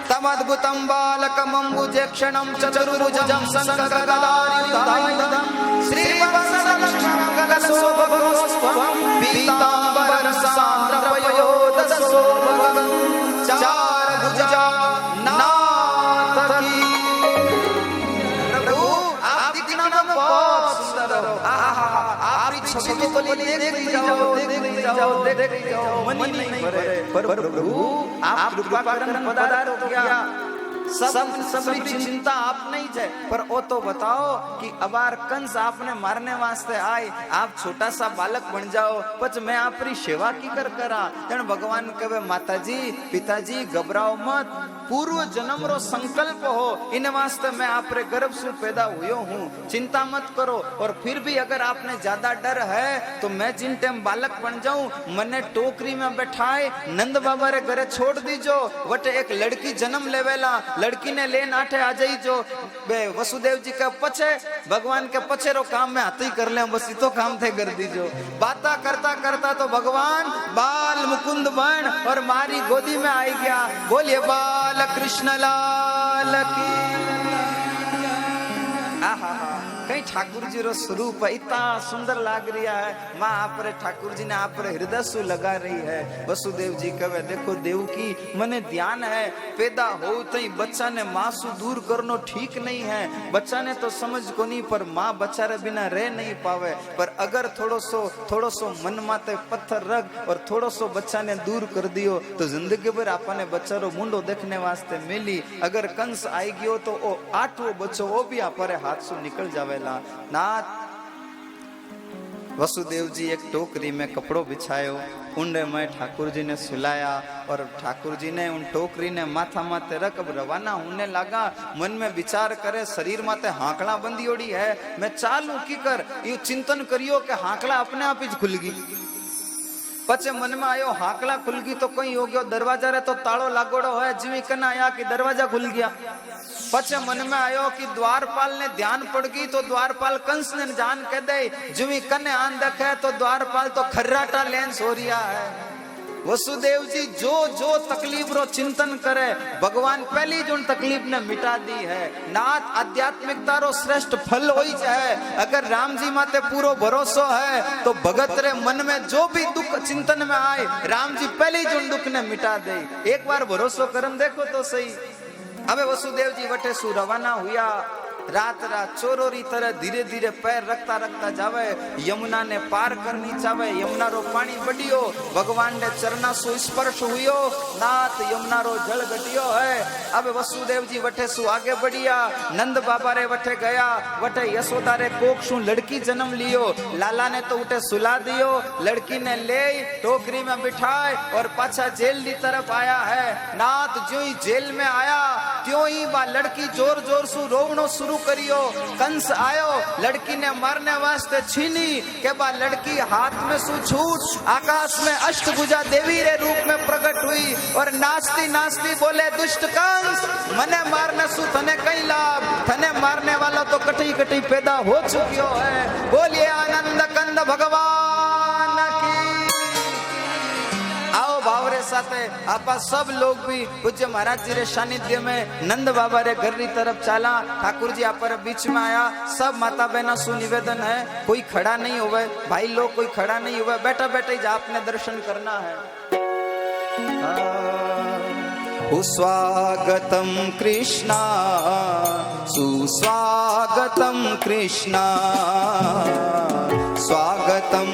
तम अद्भुतम बालकम अम्बुजेक्षणम चतुर्भुजम शंखगदायुधायुधम श्रीवत्सलक्ष्मणं गगनशोभगोस्त्वं पीताम्बरं सान्द्रपयोधशोभगं 4 भुजा नाथ की। देखते जाओ मन ही नहीं भरे, पर प्रभु आप कृपा करन पधारो क्या। सब चिंता आप नहीं जाए, पर वो तो बताओ कि अबार कंस आपने मारने वास्ते आए, आप छोटा सा बालक बन जाओ, पच मैं आपरी सेवा की कर करा। जन भगवान कहे माताजी पिताजी घबराओ मत, पूर्व जन्म रो संकल्प हो, इन वास्ते मैं आपरे गर्भ से पैदा हुयो हूँ, चिंता मत करो। और फिर भी अगर आपने ज्यादा डर है तो मैं जिन टाइम बालक बन जाऊं मने टोकरी में बैठाए नंद बाबा रे घरे छोड़ दीजो, वटे एक लड़की जन्म लेवेला, लड़की ने लेन आठे आ जाई जो वसुदेव जी के पछे भगवान के पछे रो काम में हाथ ही कर ले, बस तो काम थे कर दीजो। बाता करता करता तो भगवान बाल मुकुंद बन और मारी गोदी में आई गया। बोलिए बाल कृष्ण लाल की। आहा कहीं ठाकुर जी रो स्वरूप इतना सुंदर लाग रहा है। माँ आप रे ठाकुर जी ने आप रे हृदय सु लगा रही है। वसुदेव जी कहे देखो देवकी मने ध्यान है, पैदा हो तई बच्चा ने माँ सु दूर करनो ठीक नहीं है। बच्चा ने तो समझ को नहीं, पर माँ बच्चा रे बिना रह नहीं पावे। पर अगर थोड़ो सो मन माते पत्थर रख और थोड़ो सो बच्चा ने दूर कर दियो तो जिंदगी भर आपने बच्चा रो मुंडो देखने वास्ते मिली। अगर कंस आई गयो तो ओ 8वां बच्चो वो भी आपरे हाथ से निकल जावेला। नाथ वसुदेव जी एक टोकरी में कपड़ो बिछायो, उंडे में ठाकुर जी ने सुलाया और ठाकुर जी ने उन टोकरी ने माथा माथे रख रवाना होने लगा। मन में विचार करे शरीर माथे हाकड़ा बंदी ओड़ी है, मैं चालू की कर यू चिंतन करियो कि हाकड़ा अपने आप ही खुल गई। पछे मन में आयो हाकला खुल गई तो कहीं हो गयो, दरवाजा रे तो तालो लागोड़ो है, जीवी कना आया कि दरवाजा खुल गया। पछे मन में आयो कि द्वारपाल ने ध्यान पड़ गई तो द्वारपाल कंस ने जान कह दे, जीवी कने आन देखे तो द्वारपाल तो खर्राटा लेंस हो रिया है। वसुदेव जी जो जो तकलीफ रो चिंतन करे, भगवान पहली जो तकलीफ ने मिटा दी है। नाथ आध्यात्मिकता रो श्रेष्ठ फल होई जाए। अगर राम जी माते पूरो भरोसो है तो भगत रे मन में जो भी दुख चिंतन में आए, राम जी पहली जो दुख ने मिटा दे। एक बार भरोसो करम देखो तो सही। अबे वसुदेव जी वटे सु रवाना हुआ, रात रात चोरोरी तरह धीरे धीरे पैर रखता रखता जावे, यमुना ने पार करनी चावे। यमुना रो पानी बढ़ियो, भगवान ने चरना सु स्पर्श हुयो, नाथ यमुना रो जल घटियो है। अब वसुदेव जी वटे सु आगे बढ़िया, नंद बाबा रे वटे गया, वटे यशोदा रे कोख सु लड़की जन्म लियो। लाला ने तो उठे सुला दियो, लड़की ने ले टोकरी में बिठाए और पाछा जेल की तरफ आया है। नाथ जो ही जेल में आया त्यों ही वह लड़की जोर जोर सु रोवनो शुरू करियो। कंस आयो, लड़की ने मारने वास्ते छीनी के बाद लड़की हाथ में सु छूट आकाश में अष्टभुजा देवी रे रूप में प्रकट हुई और नाचती नाचती बोले, दुष्ट कंस, मने मारने सु थने कई लाभ, थने मारने वाला तो कटी कटी पैदा हो चुकियो है। बोलिए आनंद कंद भगवान की। आओ भावरे साथे आपा सब लोग भी पूज्य महाराज जी रे सानिध्य में नंद बाबा रे घर की तरफ चला। ठाकुर जी आप बीच में आया। सब माता बहना सु निवेदन है, कोई खड़ा नहीं होवे, भाई लोग कोई खड़ा नहीं हुआ, बैठा बैठा ही आपने दर्शन करना है। सुस्वागतम कृष्णा, सुस्वागतम कृष्णा, स्वागतम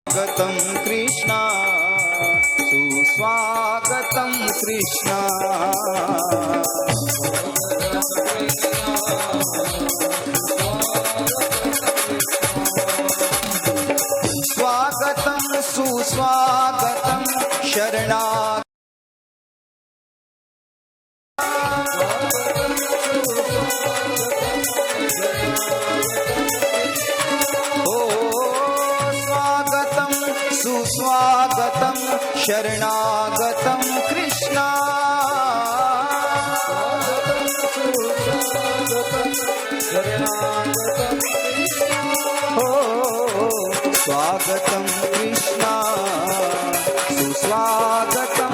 स्वागतम कृष्णा, सुस्वागतम कृष्णा। स्वागतम सुस्वागतम शरणा। सुस्वागतम शरणागतम कृष्णा। हो स्वागतम कृष्णा, सुस्वागतम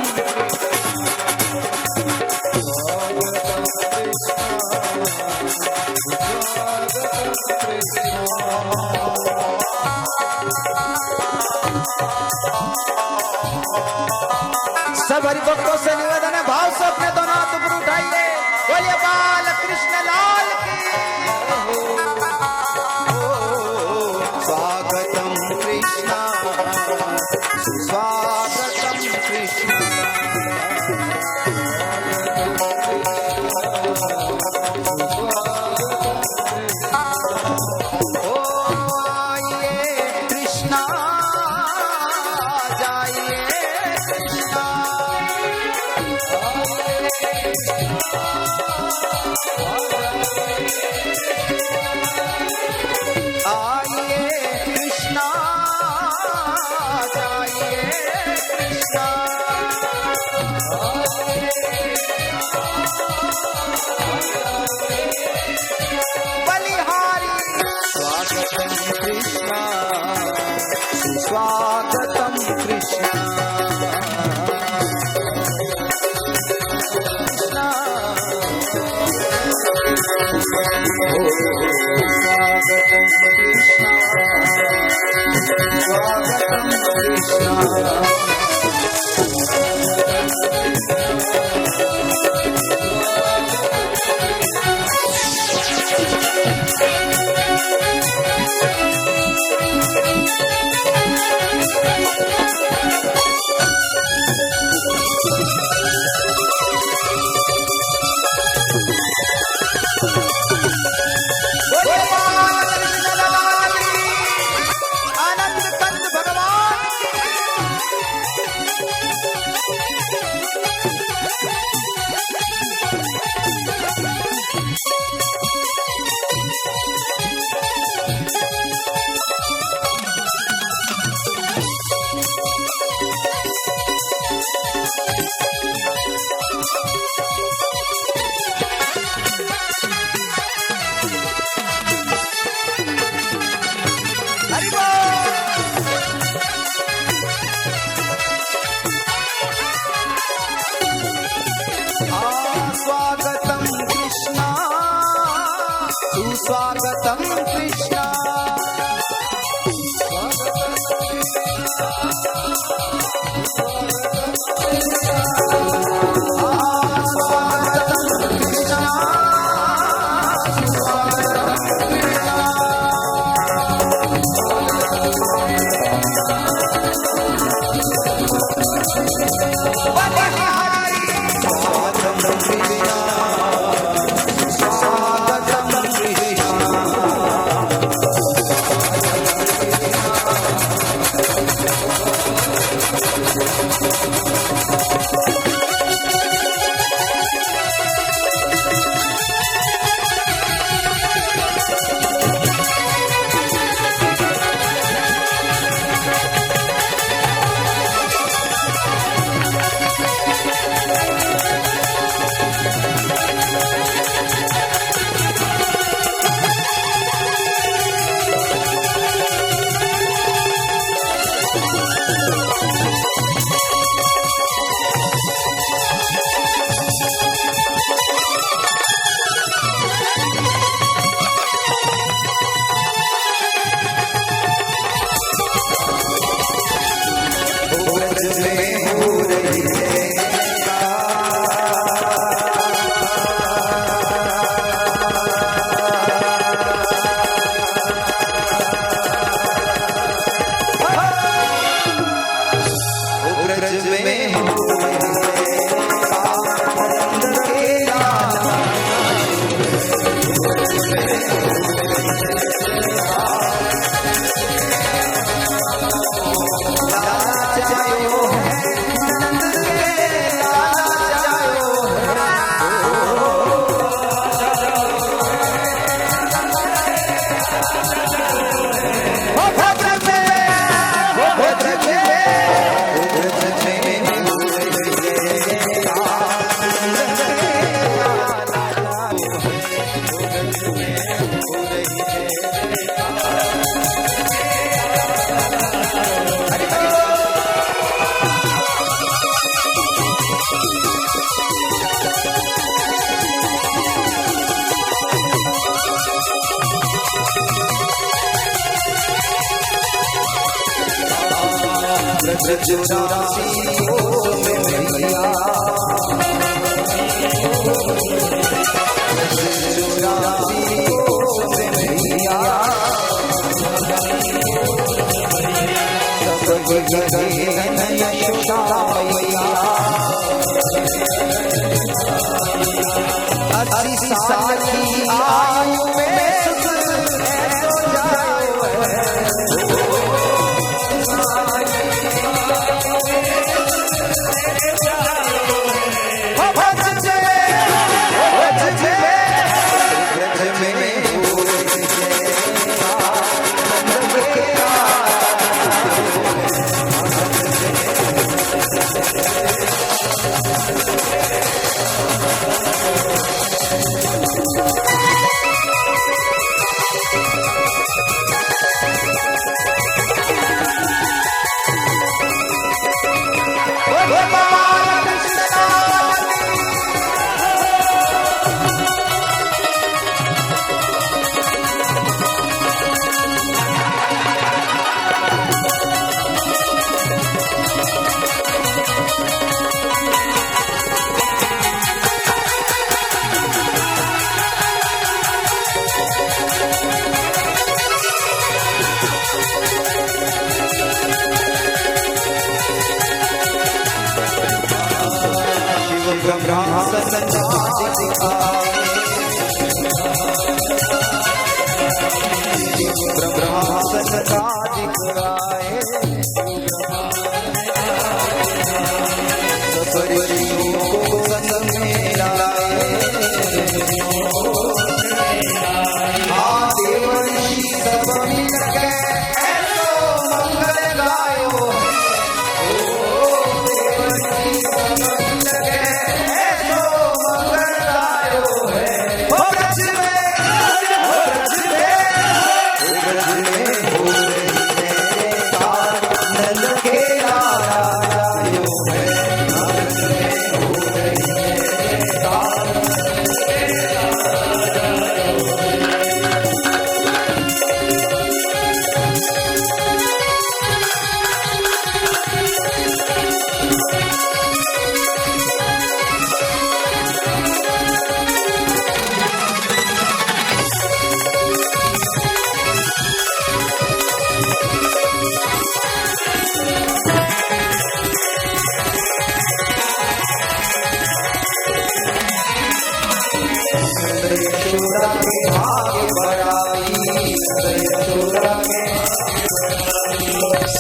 सब हरिभक्तों से निवेदन है, भाव से अपने दोनों हाथ ऊपर उठाइए, बोलिए बाल कृष्ण लाल की। स्वागतम कृष्णा, सुस्वागतम कृष्णा। ओ आइए कृष्णा, जाइए कृष्णा, आइए कृष्णा, जाइए कृष्णा। बलिहारी स्वागतम कृष्णा, सुस्वागतम कृष्णा। स्वागतम कृष्णा।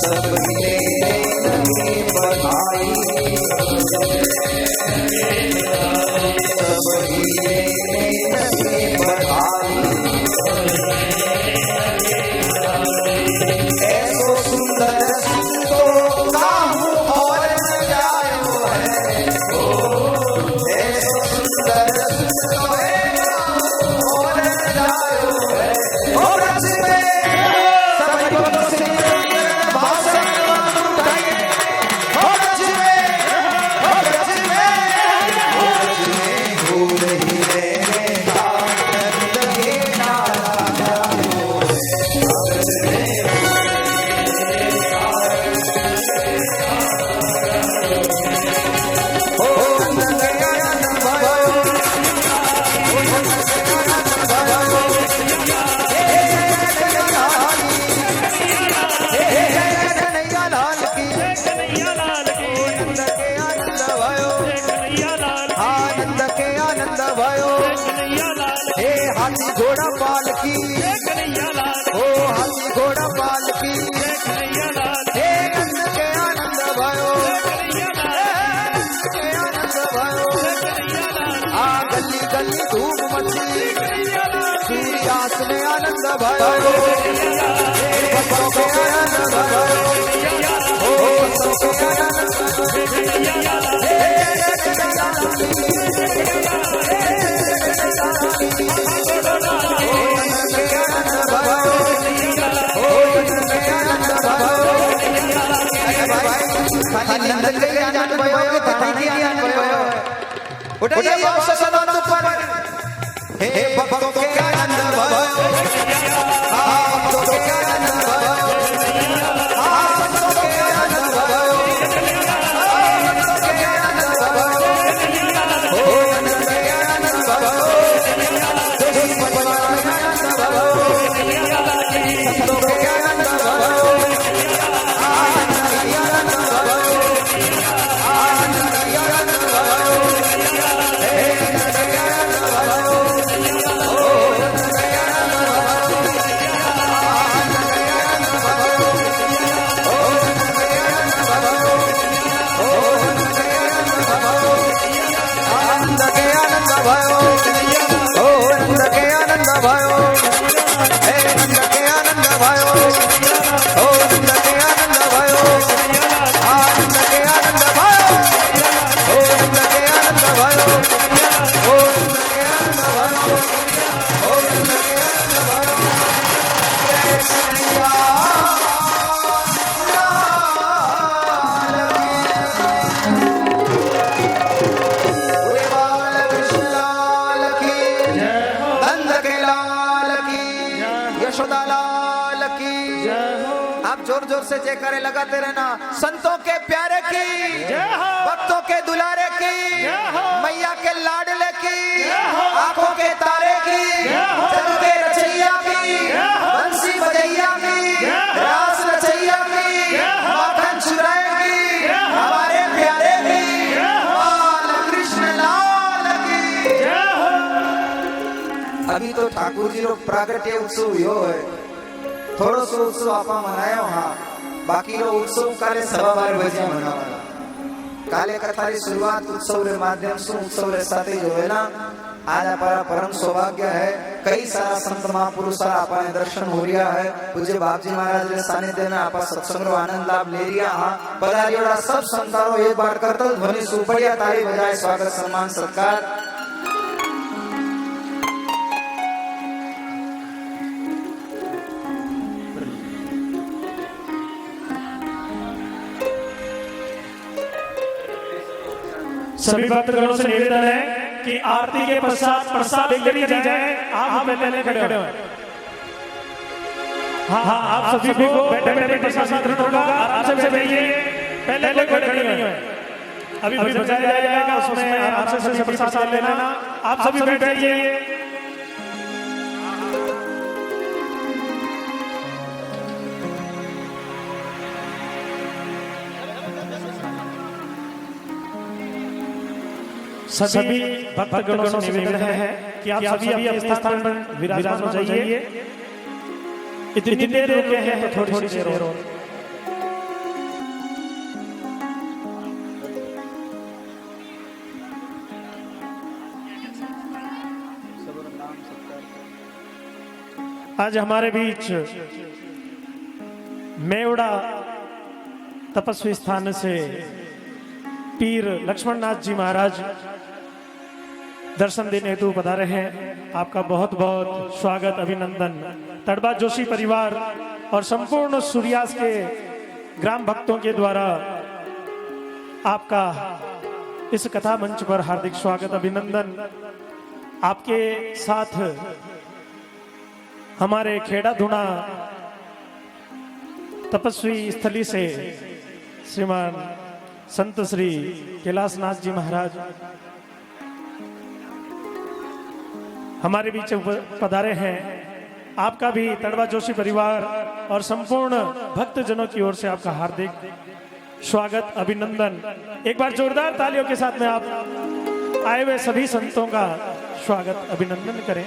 सब हिले लगे बधाई, सब हिले लगे बधाई। ऐसो सुंदर तो काहू और न जायो है, ऐसो सुंदर तो है और न जायो है। और रचते सब भक्त से भाषण उठाइए, और रचते भूल ही रे आनंद के नारा हाथी घोड़ा पालकी, ओ हाथी घोड़ा पालकी, हे नंद के आनंद भयो, के आनंद भयो। आ गली गली धूप मची, सूर्यास्त में आनंद भयो, भक्तों के आनंद भयो, ओ भक्तों के आनंद उठाइए सदन पर, हे भक्तों के आनंद भयो, भक्तों के आनंद भयो, भक्तों के आनंद भयो, भक्तों के आनंद भयो, हो आनंद के आनंद भयो, जोशी भगवान के आनंद भयो, भक्तों के आनंद भयो, आनंद के आनंद भयो, आनंद के आनंद भयो। जोर जोर से जयकारे लगाते रहना। संतों के प्यारे की, भक्तों के दुलारे की, मैया के लाडले की, आंखों के तारे की, जग के रचैया की, बंसी बजैया की, रास रचैया की, माखन चुराए की, हमारे प्यारे की, बाल कृष्ण लाल की। अभी तो ठाकुर जी रो प्रागट्य उत्सव यो है, थोड़ो सो उत्सव आपा मनायो। हाँ, बाकी रो उत्सव काले 12:30 बजे मनावाना। काले कथारी शुरुआत उत्सव रे माध्यम से उत्सव रे साथे जो है ना, आज हमारा परम सौभाग्य है। कई सारा संत महापुरुष आपा दर्शन हो रिया है। पूज्य बापजी महाराज के सानिध्य में आपा सत्संग रो आनंद लाभ ले रिया। हाँ, पधारियोड़ा सब संतारो एक बार करतल ध्वनि सुपड़िया ताली बजाए स्वागत सम्मान सत्कार। सभी भक्तगणों से निवेदन है कि आरती के पश्चात प्रसाद लेकर जाए। आप पहले खड़े हो। हाँ हाँ, आप सभी को बैठे बैठे प्रसाद वितरण होगा। आप सबसे पहले कोई खड़े नहीं है। अभी भजन बजाया जाएगा, उसमें आप सबसे प्रसाद लेना। आप सभी बैठ जाइए। सभी भक्तगणों से निवेदन है कि आप सभी अपने स्थान पर विराजमान हो जाइए। इतनी देर रुके हैं तो थोड़ी देर और। आज हमारे बीच मेवड़ा तपस्वी स्थान से पीर लक्ष्मण नाथ जी महाराज दर्शन देने हेतु पधारे हैं। आपका बहुत बहुत स्वागत, अभिनंदन। तड़बा जोशी परिवार और संपूर्ण सूर्यास के ग्राम भक्तों के द्वारा आपका इस कथा मंच पर हार्दिक स्वागत, अभिनंदन। आपके साथ हमारे खेड़ा धुना तपस्वी स्थली से श्रीमान संत श्री कैलाशनाथ जी महाराज हमारे बीच पधारे हैं। आपका भी तड़वा जोशी परिवार और संपूर्ण भक्त जनों की ओर से आपका हार्दिक स्वागत, अभिनंदन। एक बार जोरदार तालियों के साथ में आप आए हुए सभी संतों का स्वागत, अभिनंदन करें।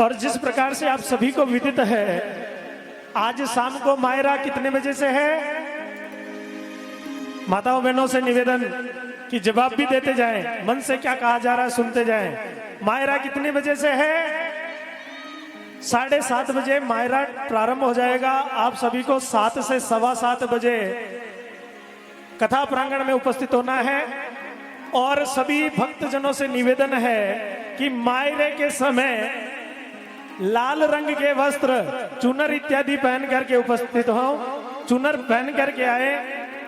और जिस प्रकार से आप सभी को विदित है, आज शाम को मायरा कितने बजे से है? माताओं बहनों से निवेदन कि जवाब भी देते जाएं, मन से क्या कहा जा रहा है सुनते जाएं। मायरा कितने बजे से है? 7:30 बजे मायरा प्रारंभ हो जाएगा। आप सभी को 7 से 7:15 बजे कथा प्रांगण में उपस्थित होना है। और सभी भक्तजनों से निवेदन है कि मायरे के समय लाल रंग के वस्त्र, चुनर इत्यादि पहन करके उपस्थित हो। चुनर पहन करके आए,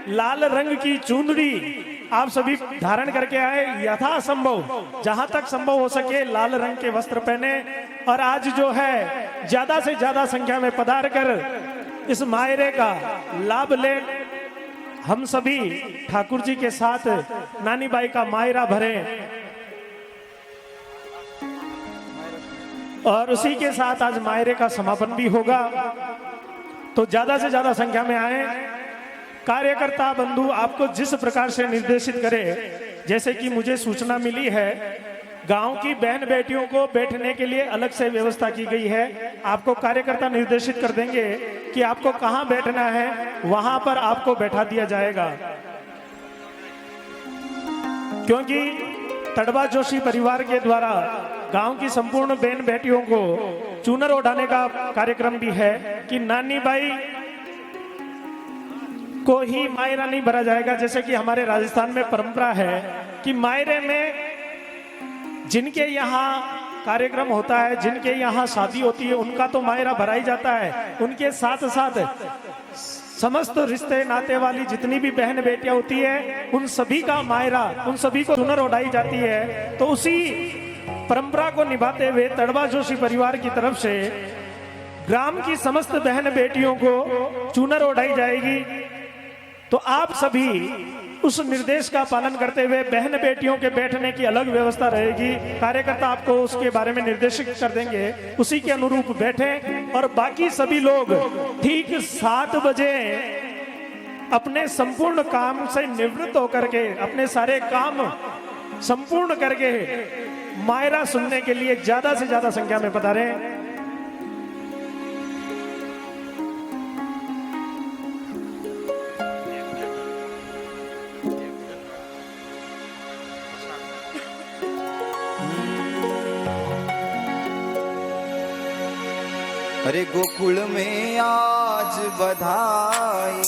लाल रंग की चुनरी आप सभी धारण करके आए। यथासंभव जहां तक संभव हो सके लाल रंग के वस्त्र पहने। और आज जो है ज्यादा से ज्यादा संख्या में पधार कर इस मायरे का लाभ ले। हम सभी ठाकुर जी के साथ नानी बाई का मायरा भरे और उसी के साथ आज मायरे का समापन भी होगा। तो ज्यादा से ज्यादा संख्या में आए। कार्यकर्ता बंधु आपको जिस प्रकार से निर्देशित करे, जैसे कि मुझे सूचना मिली है, गांव की बहन बेटियों को बैठने के लिए अलग से व्यवस्था की गई है। आपको कार्यकर्ता निर्देशित कर देंगे कि आपको कहां बैठना है, वहां पर आपको बैठा दिया जाएगा। क्योंकि तड़बा जोशी परिवार के द्वारा गांव की संपूर्ण बहन बेटियों को चूनर ओढ़ाने का कार्यक्रम भी है कि नानी बाई को ही मायरा नहीं भरा जाएगा। जैसे कि हमारे राजस्थान में परंपरा है कि मायरे में जिनके यहाँ कार्यक्रम होता है, जिनके यहाँ शादी होती है, उनका तो मायरा भरा ही जाता है। उनके साथ साथ समस्त रिश्ते नाते वाली जितनी भी बहन बेटियां होती है, उन सभी का मायरा, उन सभी को चुनर ओढ़ाई जाती है। तो उसी परंपरा को निभाते हुए तड़बा जोशी परिवार की तरफ से ग्राम की समस्त बहन बेटियों को चुनर ओढ़ाई जाएगी। तो आप सभी उस निर्देश का पालन करते हुए बहन बेटियों के बैठने की अलग व्यवस्था रहेगी। कार्यकर्ता आपको उसके बारे में निर्देशित कर देंगे, उसी के अनुरूप बैठें। और बाकी सभी लोग ठीक 7 बजे अपने संपूर्ण काम से निवृत्त होकर के, अपने सारे काम संपूर्ण करके मायरा सुनने के लिए ज्यादा से ज्यादा संख्या में पधारें। अरे गोकुल में आज बधाई,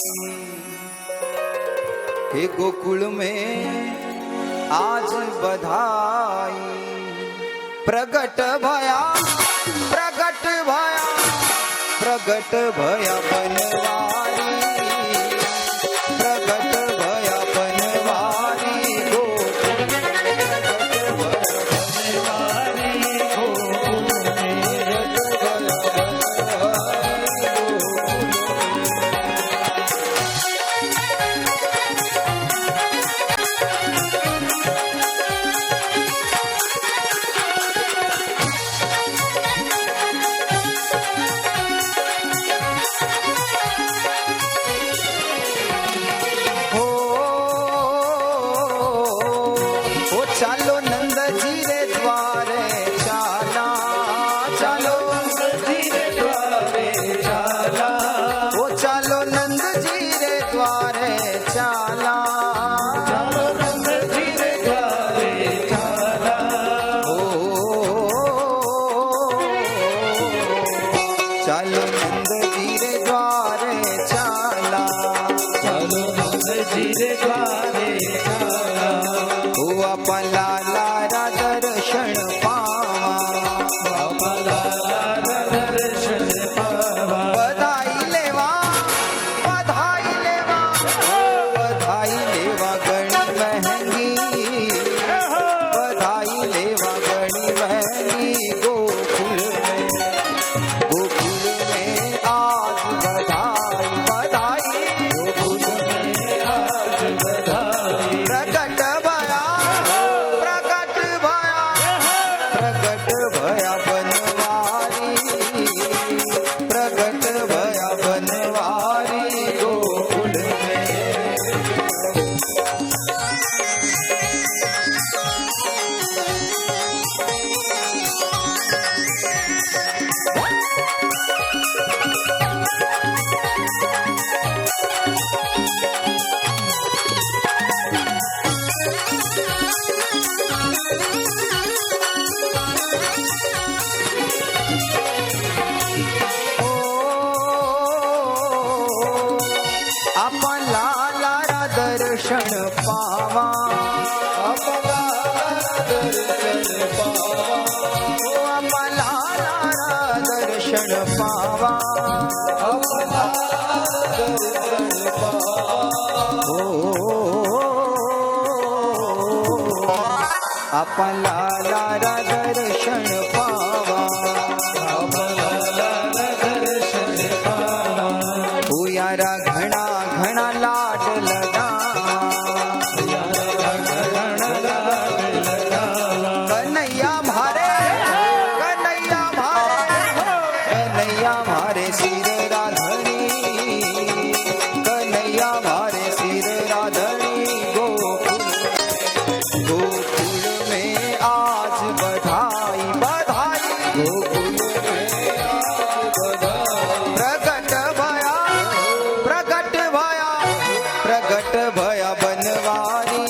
हे गोकुल में आज बधाई। प्रगट भया, प्रगट भया, प्रगट भया बनवारी, प्रगट भया बनवारी। गोकुल नंद जी रे द्वारे चाला, चलो नंद जी रे द्वारे चाला, हुआ पलाला रा दर्शन पावा, पलाला दर्शन पावा, बधाई लेवा बधाई लेवा बधाई लेवा गणी महंगी, बधाई लेवा गणी महंगी। गोकुल में आज बधाई बधाई, गोकुल में आज बधाई, प्रकट भया प्रकट भया प्रकट भया बनवारी, प्रकट भया बनवारी गोकुल में। आपण लाला रा दर्शन पावा, अपना दर्शन पावा, आपण लाला रा दर्शन पावा, अपना दर्शन पावा, आपण लाला रा दर्शन पावा, अपना दर्शन पावा, हुयारा घणा घणा लाड लगावा, कन्हैया मारे कन्हैया मारे कन्हैया मारे सिर राधणी, कन्हैया मारे सिर राधणी। गोकुल में आज बधाई बधाई, गोकुल में आज बधाई, प्रकट भया प्रकट भया प्रकट भया बनवारी,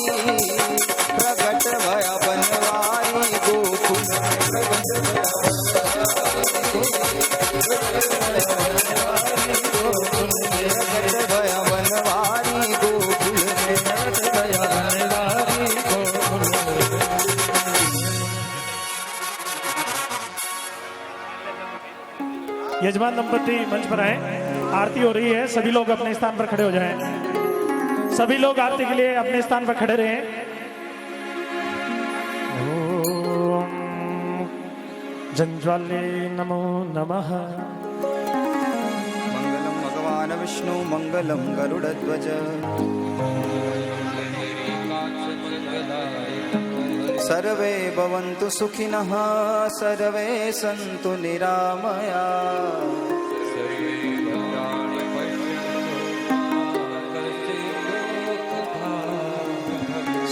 प्रकट भया बनवारी गोकुल प्रकट भया बनवारी गोकुल में। बनवारी गोकुल में। यजमान दंपति मंच पर आए, आरती हो रही है, सभी लोग अपने स्थान पर खड़े हो जाएं। सभी लोग आरती के लिए अपने स्थान पर खड़े रहें। ओम जंज्वाले नमो नमः। मंगलम भगवान विष्णु मंगलम गरुड़ध्वज, सर्वे भवन्तु सुखिनः सर्वे सन्तु निरामया।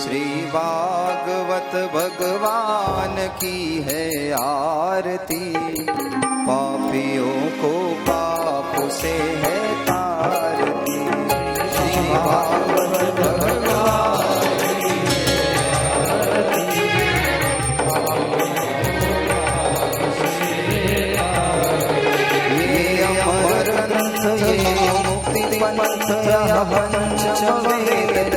श्री भागवत भगवान की है आरती, पापियों को पाप से है तारती। श्री भागवत भगवान की आरती, ये अमर ग्रंथ ये मुक्ति पंथ यह पंचम वेद